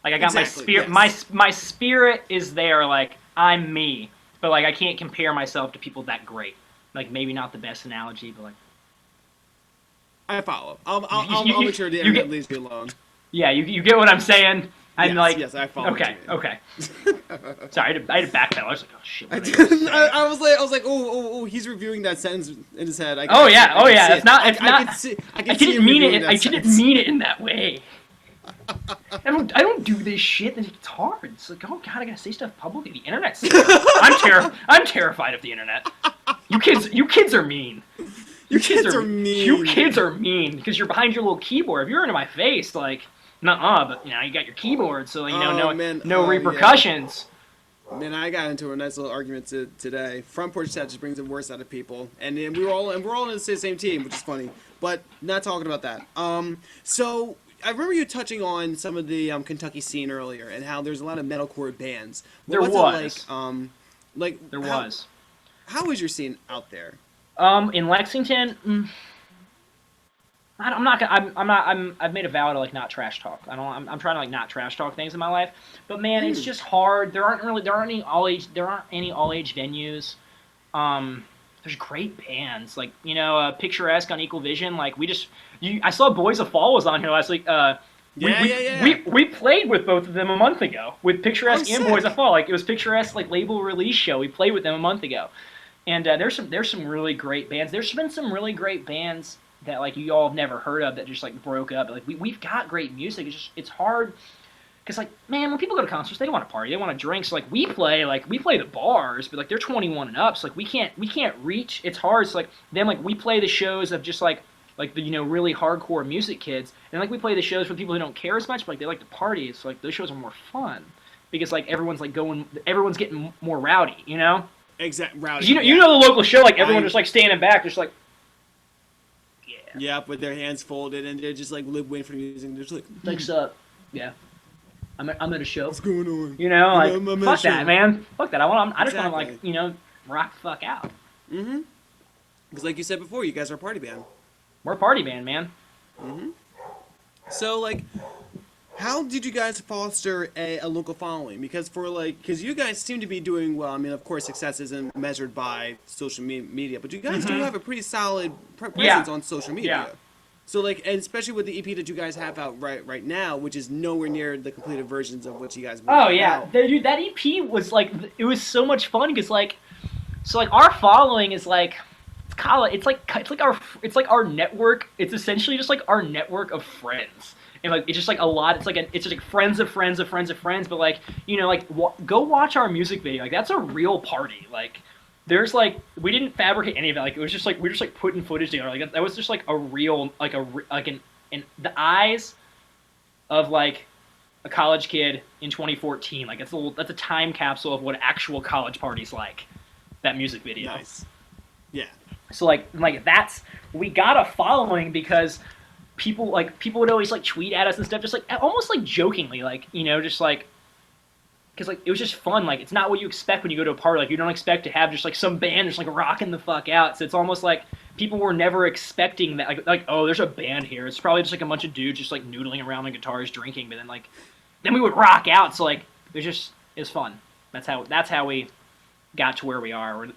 Like I got Exactly, my spirit. yes. My spirit is there. Like I'm me, but like I can't compare myself to people that great. Like maybe not the best analogy, but like I follow. I'll You- make sure the you internet get- leaves you alone. yeah, you get what I'm saying. I'm Yes, like yes, I follow what Okay, you mean. okay. Sorry, I had to backpedal. I was like, oh shit. I, What did I just say? I was like, oh, he's reviewing that sentence in his head. Oh yeah, oh yeah. It's not. It's I not. can see. I I can see didn't him mean reviewing it. that I didn't sentence. mean it in that way. I don't do this shit. It's hard. It's like, oh god, I gotta say stuff publicly. The internet's. I'm terrified of the internet. You kids are mean. You kids are mean. You kids are mean because you're behind your little keyboard. If you're into my face, like, nuh-uh, but you know you got your keyboard, so you know Oh, man. no Oh, repercussions. Man, I got into a nice little argument today. Front porch chat just brings the worst out of people, and then we're all in the same team, which is funny. But not talking about that. So I remember you touching on some of the Kentucky scene earlier, and how there's a lot of metalcore bands. There What's was. it like? There was. How is your scene out there? In Lexington, I've made a vow to like not trash talk. I'm trying to like not trash talk things in my life. But man, it's just hard. There aren't any all age venues. There's great bands like Picturesque on Equal Vision. Like I saw Boys of Fall was on here last week. We played with both of them a month ago with Picturesque and sick. Boys of Fall. Like it was Picturesque like label release show. We played with them a month ago. And there's some really great bands. There's been some really great bands that like you all have never heard of that just like broke up. Like we've got great music. It's hard because like man, when people go to concerts, they don't want to party. They want to drink. So like we play the bars, but like they're 21 and up. So like we can't reach. It's hard. So like then like we play the shows of just like the really hardcore music kids, and like we play the shows for people who don't care as much, but like they like to party. It's like those shows are more fun because like everyone's getting more rowdy, you know. Exact rowdy. You know the local show, like everyone just like standing back, just like Yeah, with their hands folded, and they're just like waiting for the music. They're just like, thanks up. Yeah. I'm at a show. what's going on? You know, like I'm at a fuck show. that, man. Fuck that. I just want to Exactly. like rock the fuck out. Mm-hmm. Because like you said before, you guys are a party band. We're a party band, man. So like, how did you guys foster a local following? Because you guys seem to be doing well. I mean, of course, success isn't measured by social media, but you guys do have a pretty solid presence on social media. Yeah. So like, and especially with the EP that you guys have out right now, which is nowhere near the completed versions of what you guys. Oh yeah, dude, that EP was like it was so much fun because like our following is like it's like our network. It's essentially just like our network of friends. and like it's just like a lot. It's just like friends of friends of friends of friends. But like like go watch our music video. Like that's a real party. Like there's like we didn't fabricate any of it. Like it was just like we were just like putting footage together. Like that was just like a real like an in the eyes of like a college kid in 2014. Like that's a time capsule of what actual college parties like. That music video. Nice. Yeah. So like that's we got a following because people would always like tweet at us and stuff, just like almost like jokingly, like just like because like it was just fun. Like it's not what you expect when you go to a party. Like you don't expect to have just like some band just like rocking the fuck out. So it's almost like people were never expecting that. Like oh, there's a band here. It's probably just like a bunch of dudes just like noodling around on guitars, drinking. But then we would rock out. So like it was fun. That's how we got to where we are.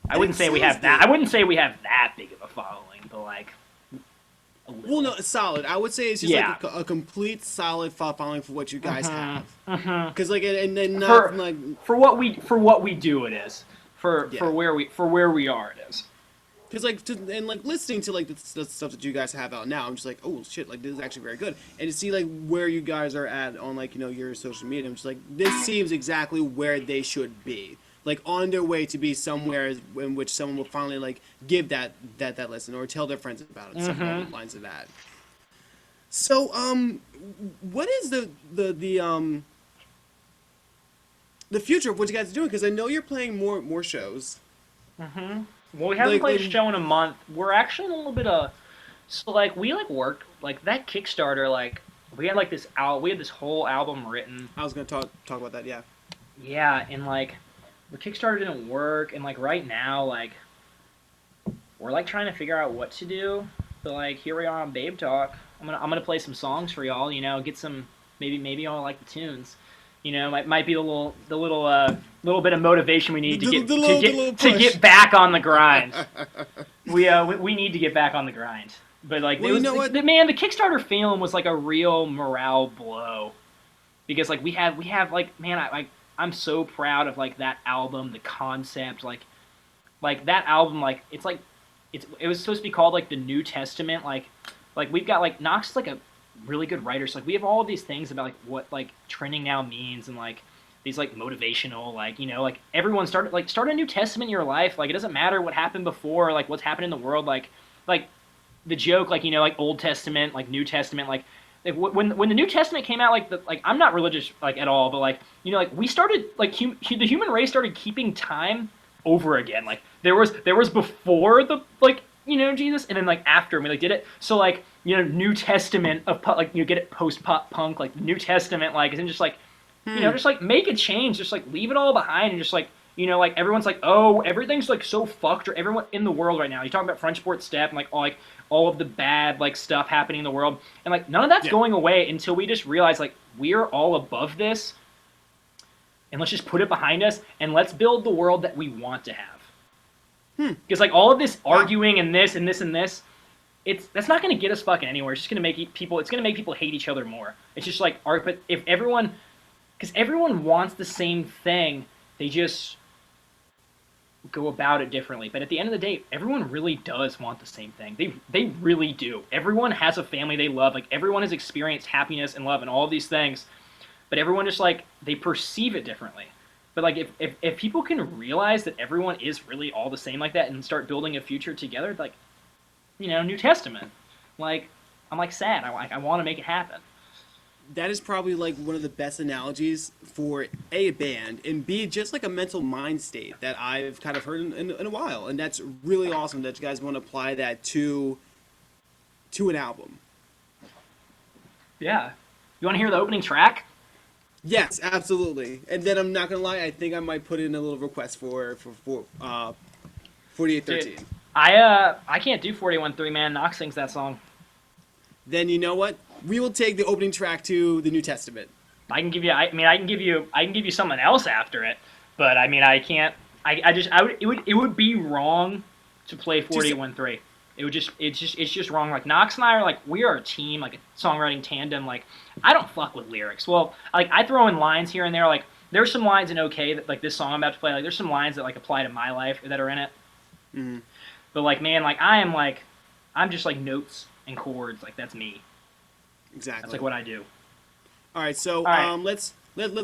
I wouldn't say we have that. I wouldn't say we have that big of a following, but like. Well, no, it's solid. I would say it's just like a complete solid following for what you guys have. Because like, and then not like for what we do, it is for where we are, it is. Because like and like listening to like the stuff that you guys have out now, I'm just like, oh shit, like this is actually very good. And to see like where you guys are at on like your social media, I'm just like, this seems exactly where they should be. Like on their way to be somewhere in which someone will finally like give that lesson or tell their friends about it. Something along the lines of that. So what is the future of what you guys are doing? Because I know you're playing more shows. Well, we haven't played a show in a month. We're actually in a little bit of so like we like worked like that Kickstarter like we had like we had this whole album written. I was gonna talk about that. Yeah. Yeah, and like. The Kickstarter didn't work, and like right now, like we're like trying to figure out what to do. But like here we are on Babetalk. I'm gonna play some songs for y'all. Get some maybe y'all like the tunes. Might be the little bit of motivation we need to get back on the grind. We need to get back on the grind. But like well, the Kickstarter failing was like a real morale blow because like we have like man I'm so proud of like that album, the concept, like that album, like it was supposed to be called like the New Testament, like we've got like Knox is like a really good writer, so like we have all of these things about like what like trending now means and like these like motivational like like everyone start a New Testament in your life, like it doesn't matter what happened before, like what's happened in the world, like the joke like like Old Testament, like New Testament, like when the New Testament came out, like I'm not religious like at all, but like like we started like the human race started keeping time over again. Like there was before the like Jesus, and then like after we like did it. So like New Testament of like get it post pop punk, like the New Testament like isn't just like just like make a change, just like leave it all behind and just like like everyone's like, oh, everything's like so fucked, or everyone in the world right now. You talk about French Port Step and like all of the bad like stuff happening in the world, and like none of that's going away until we just realize like we're all above this, and let's just put it behind us and let's build the world that we want to have. Because like all of this arguing and this and this and this, that's not going to get us fucking anywhere. It's just going to make people. It's going to make people hate each other more. It's just like but if everyone, because everyone wants the same thing, they just go about it differently. But at the end of the day, everyone really does want the same thing. They really do. Everyone has a family they love. Like everyone has experienced happiness and love and all of these things. But everyone just like they perceive it differently. But like if people can realize that everyone is really all the same like that and start building a future together, like New Testament. Like I'm like sad. I want to make it happen. That is probably like one of the best analogies for a band and B just like a mental mind state that I've kind of heard in a while, and that's really awesome that you guys want to apply that to an album. Yeah, you want to hear the opening track? Yes, absolutely. And then I'm not gonna lie, I think I might put in a little request for 4813. Dude, I can't do 413, man. Knox sings that song. Then you know what? We will take the opening track to the New Testament. I can give you something else after it, but I mean I can't. It would be wrong to play 4813. It's just wrong. Like Knox and I are like we are a team, like a songwriting tandem. Like I don't fuck with lyrics. Well, like I throw in lines here and there. Like there's some lines in OK that like this song I'm about to play. Like there's some lines that like apply to my life that are in it. But like man, like I'm just like notes and chords. Like that's me. That's Exactly. like what I do. All right, so All right. let's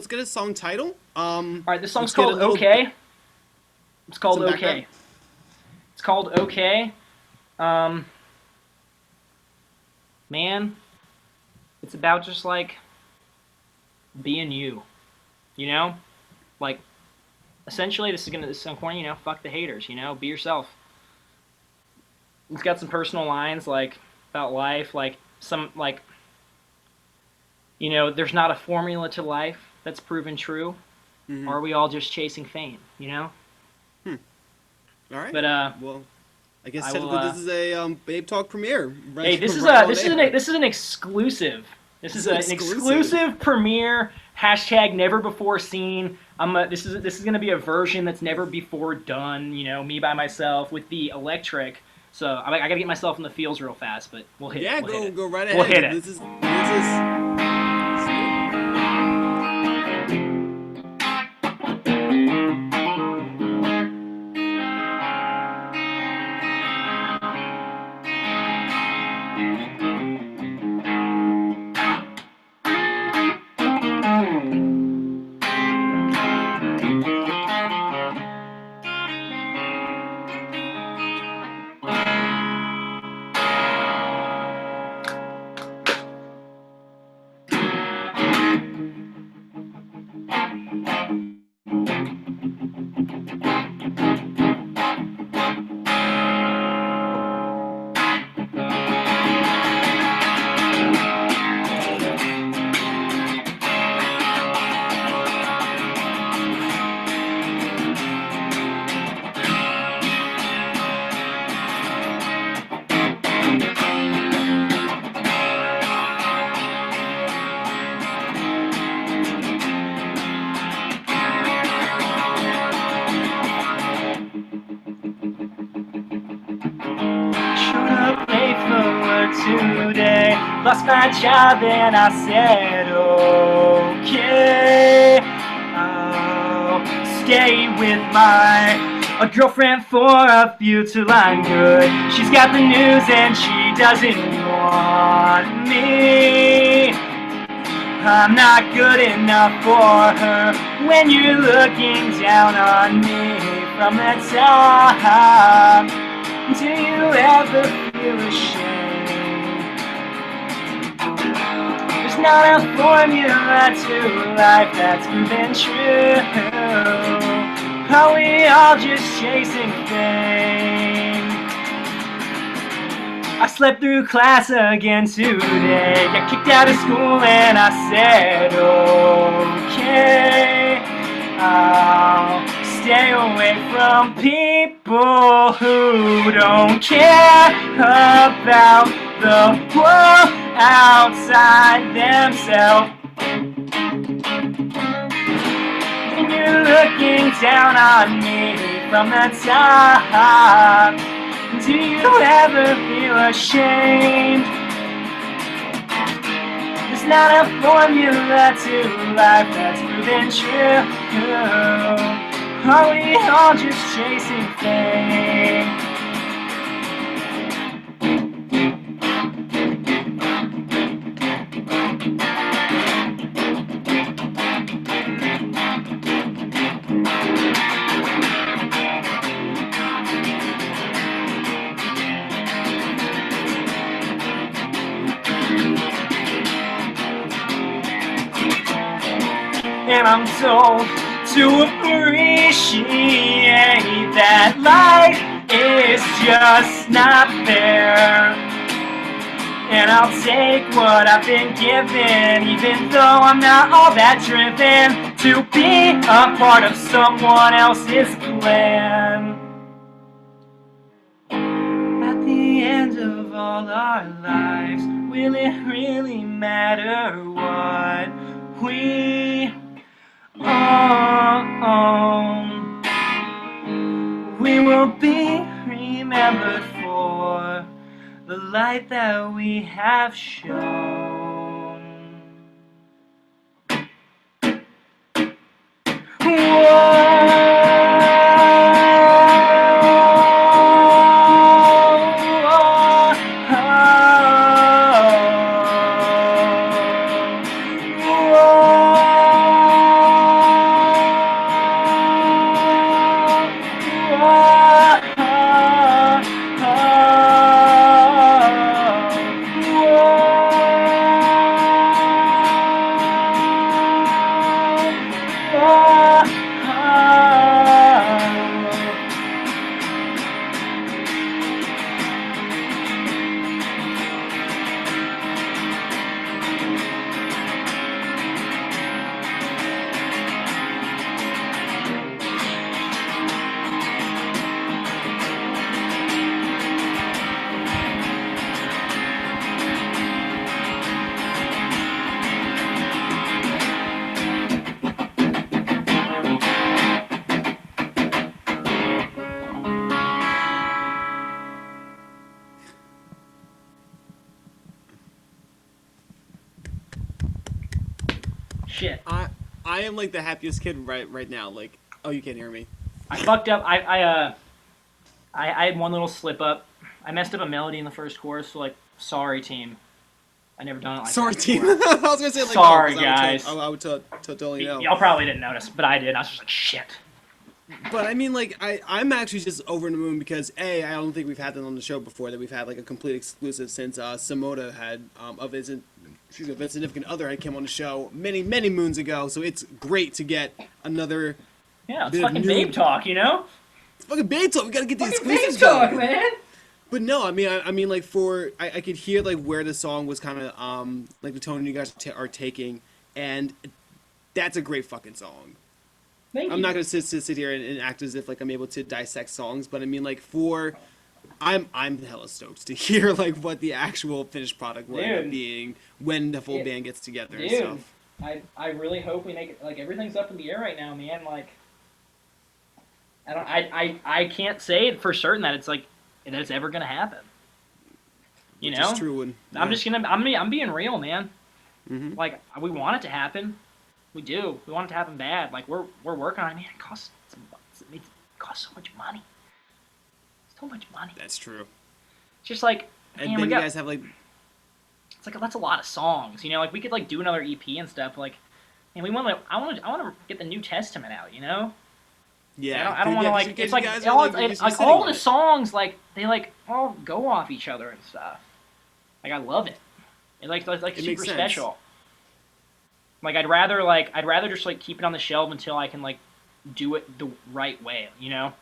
get a song title. All right. This song's Let's get a called little "Okay." It's called some background. "Okay." It's called "Okay." Um, man, it's about just like being you. You know, like essentially, this is some corny. Fuck the haters. Be yourself. It's got some personal lines like about life, like some like there's not a formula to life that's proven true. Mm-hmm. Or are we all just chasing fame? Hmm. All right. But Well, I guess I will. technically this is a Babe Talk premiere, Hey, right? Right on air. this is an exclusive. This This is is an an exclusive. exclusive premiere. Hashtag never before seen. This is gonna be a version that's never before done. Me by myself with the electric. So I gotta get myself in the feels real fast, but we'll hit it. Yeah, We'll hit it. go right We'll hit ahead. it. This is. Showed up late for work today. Lost my job and I said, okay, I'll stay with my girlfriend for a few till I'm good. She's got the news and she doesn't want me. I'm not good enough for her when you're looking down on me from the top. Do you ever feel ashamed? There's not a formula to life that's proven true. Are we all just chasing fame? I slept through class again today. Got kicked out of school and I said, okay, I'll stay away from people who don't care about the world outside themselves. And you're looking down on me from the top. Do you ever feel ashamed? There's not a formula to life that's proven true. Are we all just chasing fame? And I'm told to appreciate that life is just not fair. And I'll take what I've been given, even though I'm not all that driven to be a part of someone else's plan. At the end of all our lives, will it really matter what we own? We will be remembered for the light that we have shown. Shit. I am like the happiest kid right now. Like, oh, you can't hear me. I fucked up. I had one little slip up. I messed up a melody in the first chorus. So like, sorry team. I never done it like Sorry, that team. before. I was gonna say like, Sorry, no, guys. I would totally know. Y'all probably didn't notice, but I did. I was just like, shit. But I mean, like, I'm actually just over the moon because I don't think we've had that on the show before. That we've had like a complete exclusive since Samoda had of his significant other had came on the show many moons ago. So it's great to get another. Yeah, it's fucking Babetalk, you know. It's fucking Babetalk. We gotta get the exclusives Babetalk, going, man. But no, I mean, like I could hear like where the song was kind of like the tone you guys are taking, and that's a great fucking song. Thank you. I'm not gonna sit here and act as if like I'm able to dissect songs, but I mean like I'm hella stoked to hear like what the actual finished product will end up being when the full band gets together and stuff. I really hope we make it. Like everything's up in the air right now, man. Like I can't say it for certain that it's ever gonna happen. You know, it's true. Yeah. I'm being real, man. Mm-hmm. Like we want it to happen. We do. We want it to happen bad. Like we're working on it. Man, it costs so much money. So much money. That's true. It's just like, and man, then you guys have like. It's like that's a lot of songs. You know, like we could like do another EP and stuff. Like, and I want to get the New Testament out. You know. Yeah. I don't want to like. It's like all the songs like they like all go off each other and stuff. Like I love it. It's super special. Like I'd rather just like keep it on the shelf until I can like do it the right way, you know?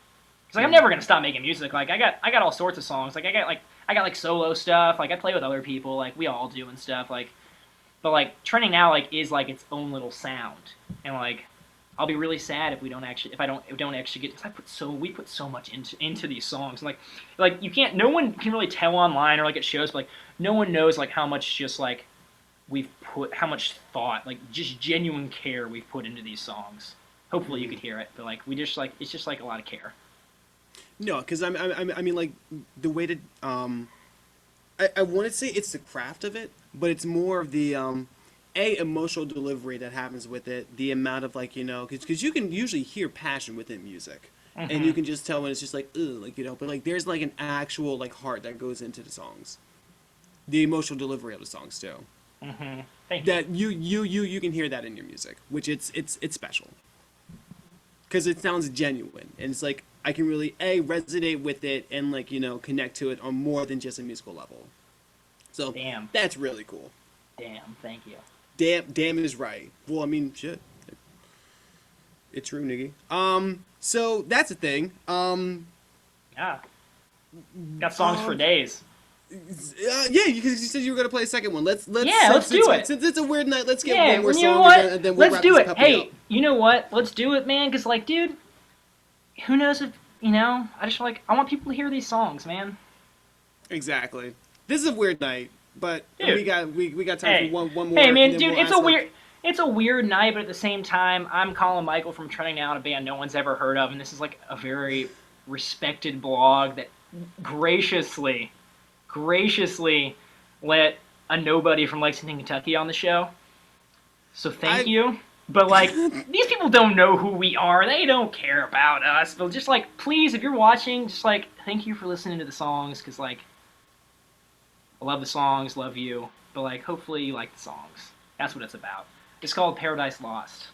Because like I'm never gonna stop making music. Like I got all sorts of songs. Like I got solo stuff. Like I play with other people. Like we all do and stuff. Like, but like Trending Now like is like its own little sound. And like I'll be really sad if we don't actually get. Because we put so much into these songs. And like you can't. No one can really tell online or like at shows. But like no one knows like how much just like. How much thought, like just genuine care we've put into these songs. Hopefully you could hear it, but like it's just like a lot of care. No, because I mean like the way that I want to say it's the craft of it, but it's more of the emotional delivery that happens with it, the amount of like because you can usually hear passion within music, and you can just tell when it's just like ugh, like but like there's like an actual like heart that goes into the songs, the emotional delivery of the songs too. Mm-hmm. Thank you. That you can hear that in your music, which it's special because it sounds genuine and it's like I can really resonate with it and like connect to it on more than just a musical level. So that's really cool. Damn, thank you. Damn is right. Well, I mean, shit, it's true, nigga. So that's a thing. Yeah, got songs for days. Yeah, because you said you were gonna play a second one. Let's do it. Since it's a weird night, let's get one more song and then we'll let's do it. Hey, up. You know what? Let's do it, man. Because like, dude, who knows if I just I want people to hear these songs, man. Exactly. This is a weird night, but dude, we got time for one more. Hey, man, dude, it's a weird night, but at the same time, I'm Colin Michael from Trending Now, a band no one's ever heard of, and this is like a very respected blog that graciously let a nobody from Lexington, Kentucky on the show. So thank you. But like these people don't know who we are. They don't care about us. But just like please, if you're watching, just like thank you for listening to the songs because like I love the songs, love you. But like hopefully you like the songs. That's what it's about. It's called Paradise Lost.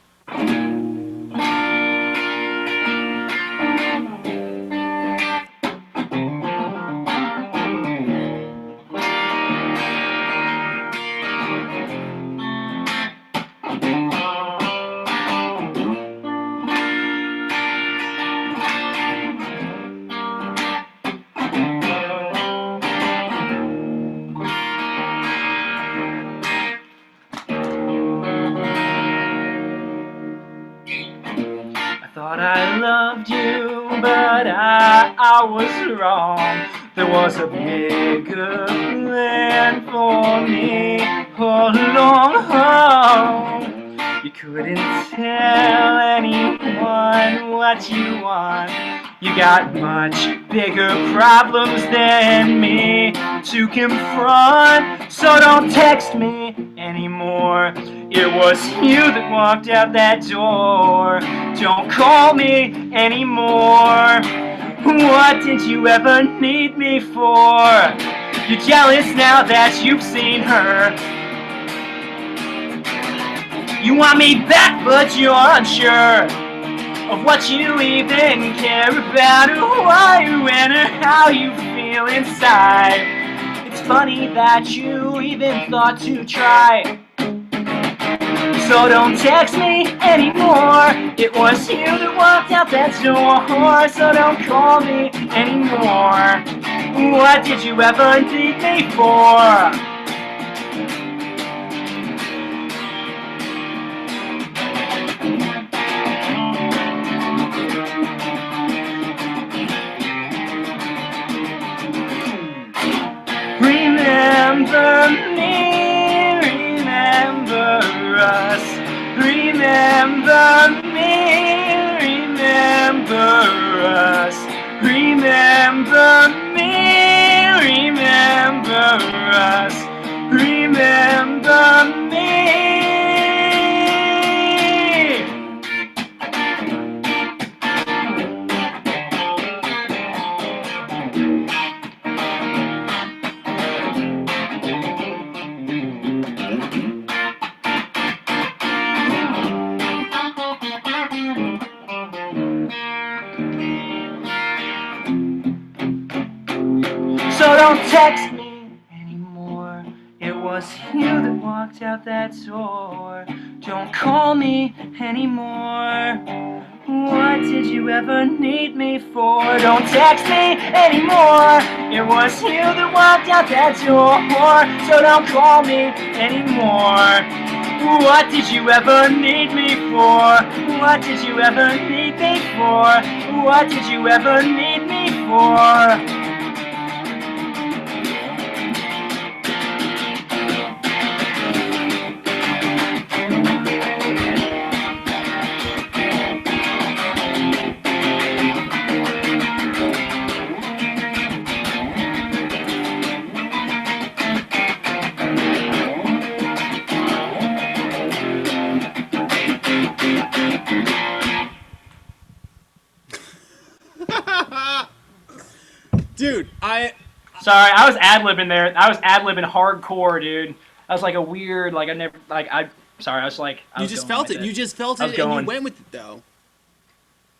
I loved you, but I was wrong. There was a bigger plan for me all along. You couldn't tell anyone what you want. You got much bigger problems than me to confront. So don't text me anymore. It was you that walked out that door. Don't call me anymore. What did you ever need me for? You're jealous now that you've seen her. You want me back, but you're unsure of what you even care about, or why you and how you feel inside. It's funny that you even thought to try. So don't text me anymore. It was you that walked out that door. So don't call me anymore. What did you ever need me for? Remember me, remember us. Remember me, remember us. Remember me, remember us. Remember me. So don't text me anymore. It was you that walked out that door. Don't call me anymore. What did you ever need me for? Don't text me anymore. It was you that walked out that door. So don't call me anymore. What did you ever need me for? What did you ever need me for? What did you ever need me for? Dude, Sorry, I was ad-libbing there. I was ad-libbing hardcore, dude. I was like a weird, like I never, like I. Sorry, I was like. you just felt it. You just felt it, and you went with it, though.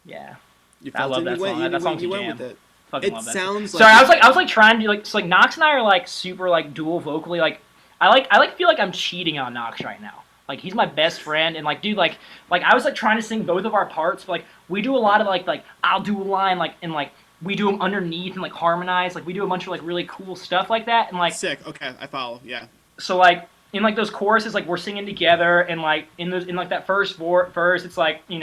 Yeah. You I felt love it. that You went. song. That song's a You went jam. with it. Fucking It love that. sounds like. Sorry, I was like trying to do like, so like Knox and I are like super like dual vocally. Like I feel like I'm cheating on Knox right now. Like he's my best friend, and like dude, like I was like trying to sing both of our parts, but like we do a lot of like I'll do a line like and like we do them underneath and like harmonize. Like we do a bunch of like really cool stuff like that, and like Sick. Okay, I follow. Yeah. so like in like those choruses, like we're singing together, and like in those in like that first verse, it's like you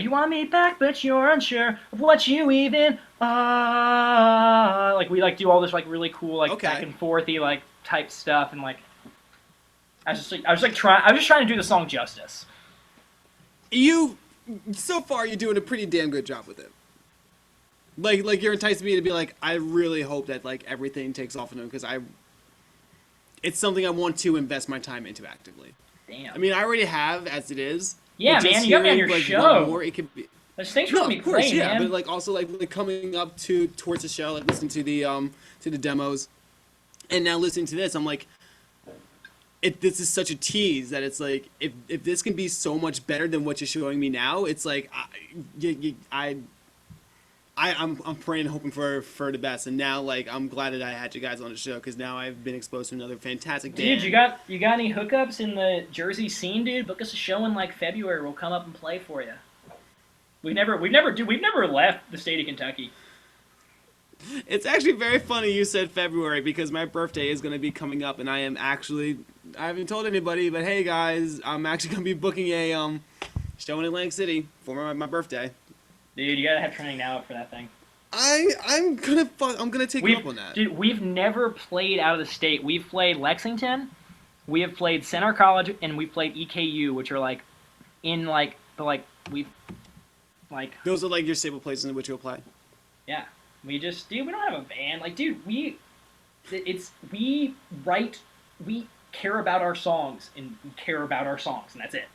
want me back, but you're unsure of what you even are. Like we like do all this like really cool like back and forthy like type stuff, and like I was just trying to do the song justice. So far you're doing a pretty damn good job with it. Like you're enticing me to be like, I really hope that like everything takes off in them, because it's something I want to invest my time into actively. Damn. I mean, I already have as it is. Yeah, man, you got me on your show. More it could be. Thanks for letting me play, yeah, man. but like also like coming up towards the show, like listening to the demos, and now listening to this, I'm like, this is such a tease that it's like if this can be so much better than what you're showing me now, it's like I'm praying and hoping for the best, and now like I'm glad that I had you guys on the show, because now I've been exposed to another fantastic band. Dude, you got any hookups in the Jersey scene, dude? Book us a show in like February. We'll come up and play for you. We've never left the state of Kentucky. It's actually very funny you said February, because my birthday is going to be coming up, and I haven't told anybody, but hey guys, I'm actually going to be booking a show in Atlantic City for my birthday. Dude, you gotta have training now for that thing. I'm gonna take you up on that. Dude, we've never played out of the state. We've played Lexington, we have played Center College, and we've played EKU, which are like in like the like we've like those are like your stable places in which you'll play. Yeah, we just we don't have a band. Like, dude, we care about our songs and care about our songs, and that's it.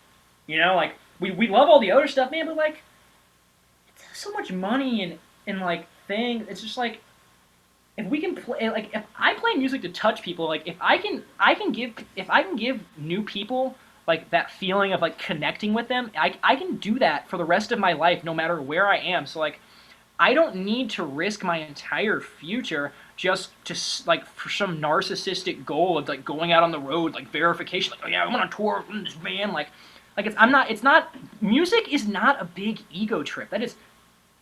You know, like we love all the other stuff, man, but like it's so much money and like thing. It's just like if we can play, like if I play music to touch people, like if I can give new people like that feeling of like connecting with them, I can do that for the rest of my life, no matter where I am. So like I don't need to risk my entire future just to like for some narcissistic goal of like going out on the road, like verification, like oh yeah, I'm on tour with this band, like it's not music is not a big ego trip. That is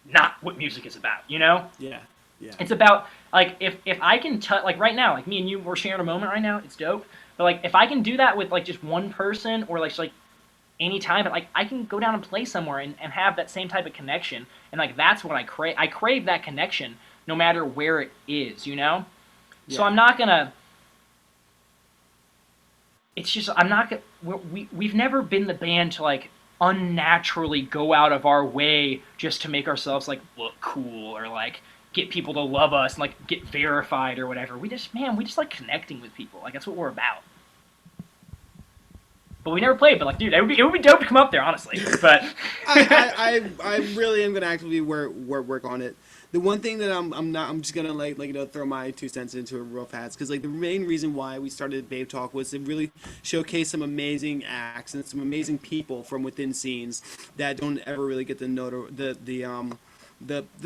not what music is about, you know? Yeah. Yeah. It's about like if I can touch like right now, like me and you we're sharing a moment right now, it's dope. But like if I can do that with like just one person or like any time, but like I can go down and play somewhere and have that same type of connection, and like that's what I crave. I crave that connection no matter where it is, you know. Yeah. So I'm not gonna. It's just I'm not gonna. We've never been the band to like unnaturally go out of our way just to make ourselves like look cool or like get people to love us and like get verified or whatever. We just like connecting with people. Like that's what we're about. But we never played. But like, dude, it would be dope to come up there, honestly. But I really am gonna actively work on it. The one thing that I'm just gonna like you know throw my 2 cents into a real fast because like the main reason why we started Babetalk was to really showcase some amazing acts and some amazing people from within scenes that don't ever really get the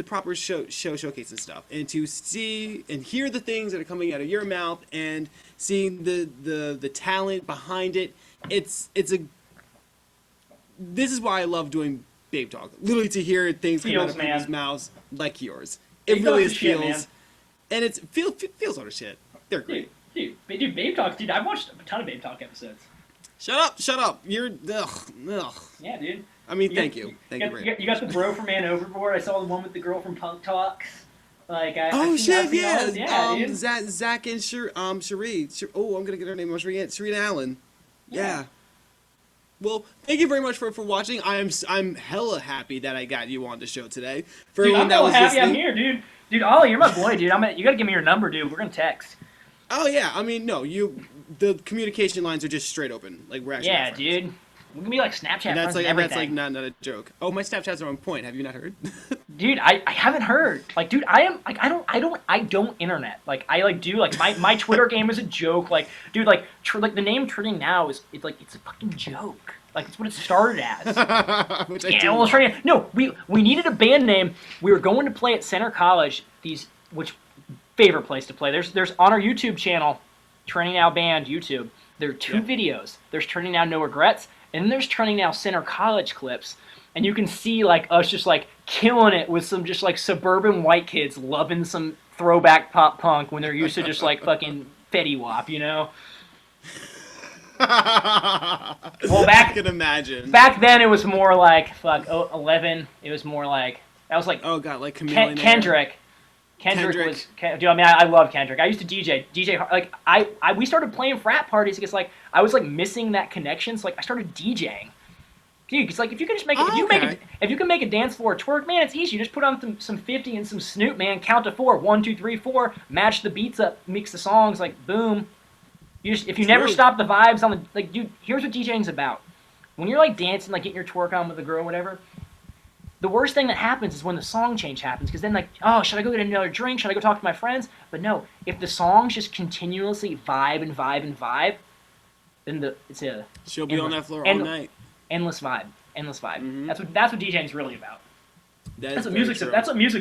proper showcase and stuff, and to see and hear the things that are coming out of your mouth and seeing the talent behind it. It's a this is why I love doing Babetalk. Literally to hear things come out of people's mouths like yours. It really is feels, and it's feels other shit. They're great. Dude, Babetalk, dude. I've watched a ton of Babetalk episodes. Shut up. You're ugh. Yeah, dude. I mean, thank you. You got the bro from Man Overboard. I saw the one with the girl from Punk Talks. Like, I've seen yeah, dude. Zach and Cherie. Oh, I'm gonna get her name. Serena Allen. Yeah. Well, thank you very much for watching. I'm hella happy that I got you on the show today. For dude, everyone I'm that was happy listening, I'm here, dude. Dude, Ollie, you're my boy, dude. You gotta give me your number, dude. We're gonna text. Oh yeah, I mean no, the communication lines are just straight open. Like we're actually friends. Dude. We can be like Snapchat and that's friends like and everything. that's like not a joke. Oh, my Snapchats are on point. Have you not heard? Dude, I haven't heard. Like, dude, I am like I don't internet. Like I like do like my Twitter game is a joke. Like, dude, like the name Trending Now is it's a fucking joke. Like it's what it started as. Which No, we needed a band name. We were going to play at Center College. Which favorite place to play. There's on our YouTube channel, Trending Now Band YouTube. There are two videos. There's Trending Now No Regrets. And then there's Trending Now Center College clips, and you can see like us just like killing it with some just like suburban white kids loving some throwback pop punk when they're used to just like fucking Fetty Wap, you know? Well, I can imagine. Back then it was more like 11. It was more like that was like oh god, like Chameleon. Kendrick was, dude. I mean, I love Kendrick. I used to DJ. Like we started playing frat parties because like I was like missing that connection. So like I started DJing, dude. Because like if you can just make if you can make a dance floor twerk, man, it's easy. You just put on some 50 and some Snoop, man. Count to 4, 1, 2, 3, 4. Match the beats up, mix the songs, like boom. If you never stop the vibes on the like, dude. Here's what DJing's about. When you're like dancing, like getting your twerk on with a girl, or whatever. The worst thing that happens is when the song change happens, because then like, oh, should I go get another drink? Should I go talk to my friends? But no, if the songs just continuously vibe and vibe and vibe, then she'll be on that floor all night. Endless vibe. Mm-hmm. That's what DJing's really about. That's what music's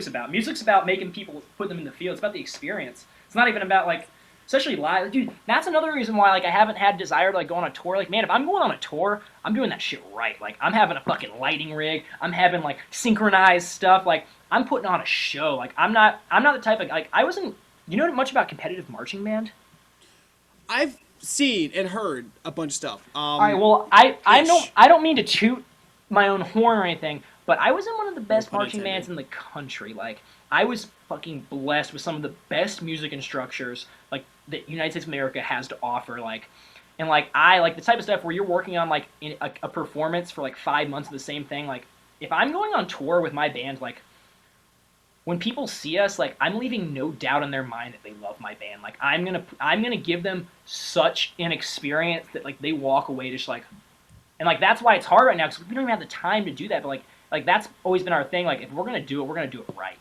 about. Music's about making people put them in the field. It's about the experience. It's not even about like, especially live, dude. That's another reason why like I haven't had desire to like go on a tour. Like, man, if I'm going on a tour, I'm doing that shit right. Like, I'm having a fucking lighting rig. I'm having like synchronized stuff. Like, I'm putting on a show. Like, I'm not the type of like I wasn't. You know much about competitive marching band? I've seen and heard a bunch of stuff. All right. Well, I don't mean to toot my own horn or anything, but I was in one of the best marching bands in the country. Like, I was fucking blessed with some of the best music instructors like that United States of America has to offer. Like, and like I like the type of stuff where you're working on like in a performance for like 5 months of the same thing. Like, if I'm going on tour with my band, like when people see us, like I'm leaving no doubt in their mind that they love my band. Like I'm gonna give them such an experience that like they walk away just like, and like that's why it's hard right now because we don't even have the time to do that. But like that's always been our thing. Like if we're gonna do it, we're gonna do it right.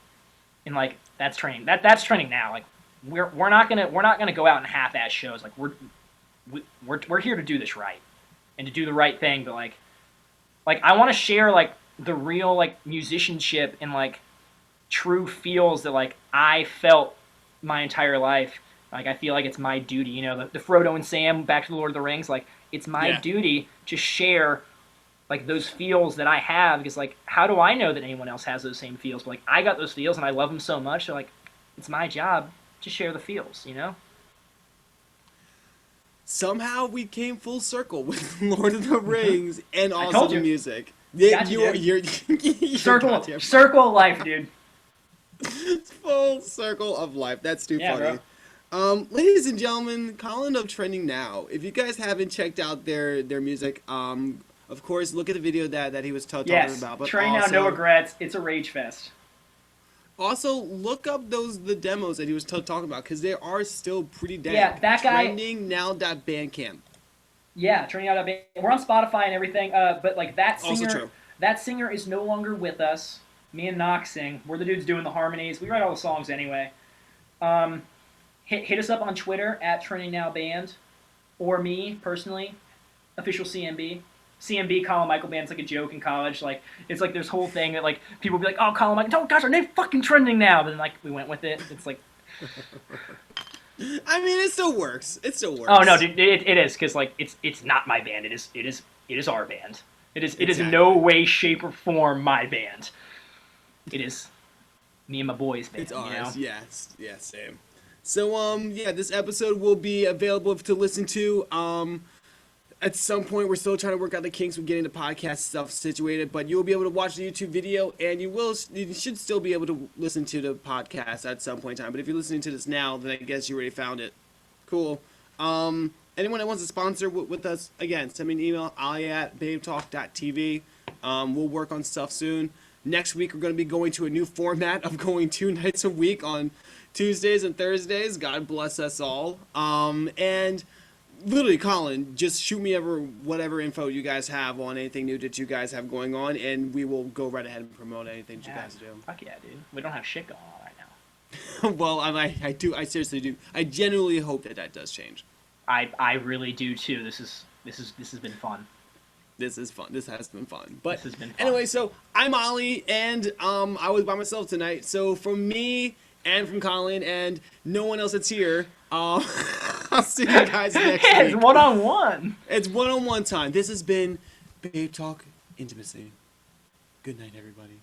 And like that's training. That's training now. Like we're not gonna go out and half-ass shows. Like we're here to do this right and to do the right thing. But like I want to share like the real like musicianship and like true feels that like I felt my entire life. Like I feel like it's my duty. You know, the Frodo and Sam back to the Lord of the Rings. Like it's my duty to share like those feels that I have because like how do I know that anyone else has those same feels? But like I got those feels and I love them so much. So like it's my job to share the feels. You know. Somehow we came full circle with Lord of the Rings and I also told the you. music. Got you, You're Circle of life, dude. full circle of life. That's too Yeah, funny. Ladies and gentlemen, Colin of Trending Now. If you guys haven't checked out their music, of course, look at the video that he was talking about. But Training Now, no regrets. It's a rage fest. Also, look up the demos that he was talking about because they are still pretty dank. Yeah, that guy. TrendingNow.bandcamp. Yeah, Training Now. We're on Spotify and everything. But like that singer, Also true. that singer is no longer with us. Me and Knox sing. We're the dudes doing the harmonies. We write all the songs anyway. Hit us up on Twitter at Training Now Band, or me personally, official CMB. CMB Colin Michael Band's like a joke in college. Like it's like this whole thing that like people be like, oh Colin Michael, oh gosh, our name's fucking trending now. But then like we went with it. It's like. I mean, it still works. It still works. Oh no, dude, it is because like it's not my band. It is our band. It is in no way, shape, or form my band. It is me and my boys' band. It's ours. You know? Yes. Yeah. Same. So yeah, this episode will be available to listen to. At some point, we're still trying to work out the kinks with getting the podcast stuff situated, but you'll be able to watch the YouTube video, and you should still be able to listen to the podcast at some point in time. But if you're listening to this now, then I guess you already found it. Cool. Anyone that wants to sponsor with us, again, send me an email, ali@babetalk.tv. We'll work on stuff soon. Next week, we're going to be going to a new format of going 2 nights a week on Tuesdays and Thursdays. God bless us all. And literally, Colin, just shoot me whatever info you guys have on anything new that you guys have going on, and we will go right ahead and promote anything that you guys do. Fuck yeah, dude. We don't have shit going on right now. Well, I seriously do. I genuinely hope that does change. I really do too. This has been fun. This is fun. This has been fun. But this has been fun. Anyway, so I'm Ollie, and I was by myself tonight. So from me and from Colin and no one else that's here, I'll see you guys next week. It's one-on-one. It's one-on-one time. This has been Babe Talk Intimacy. Good night, everybody.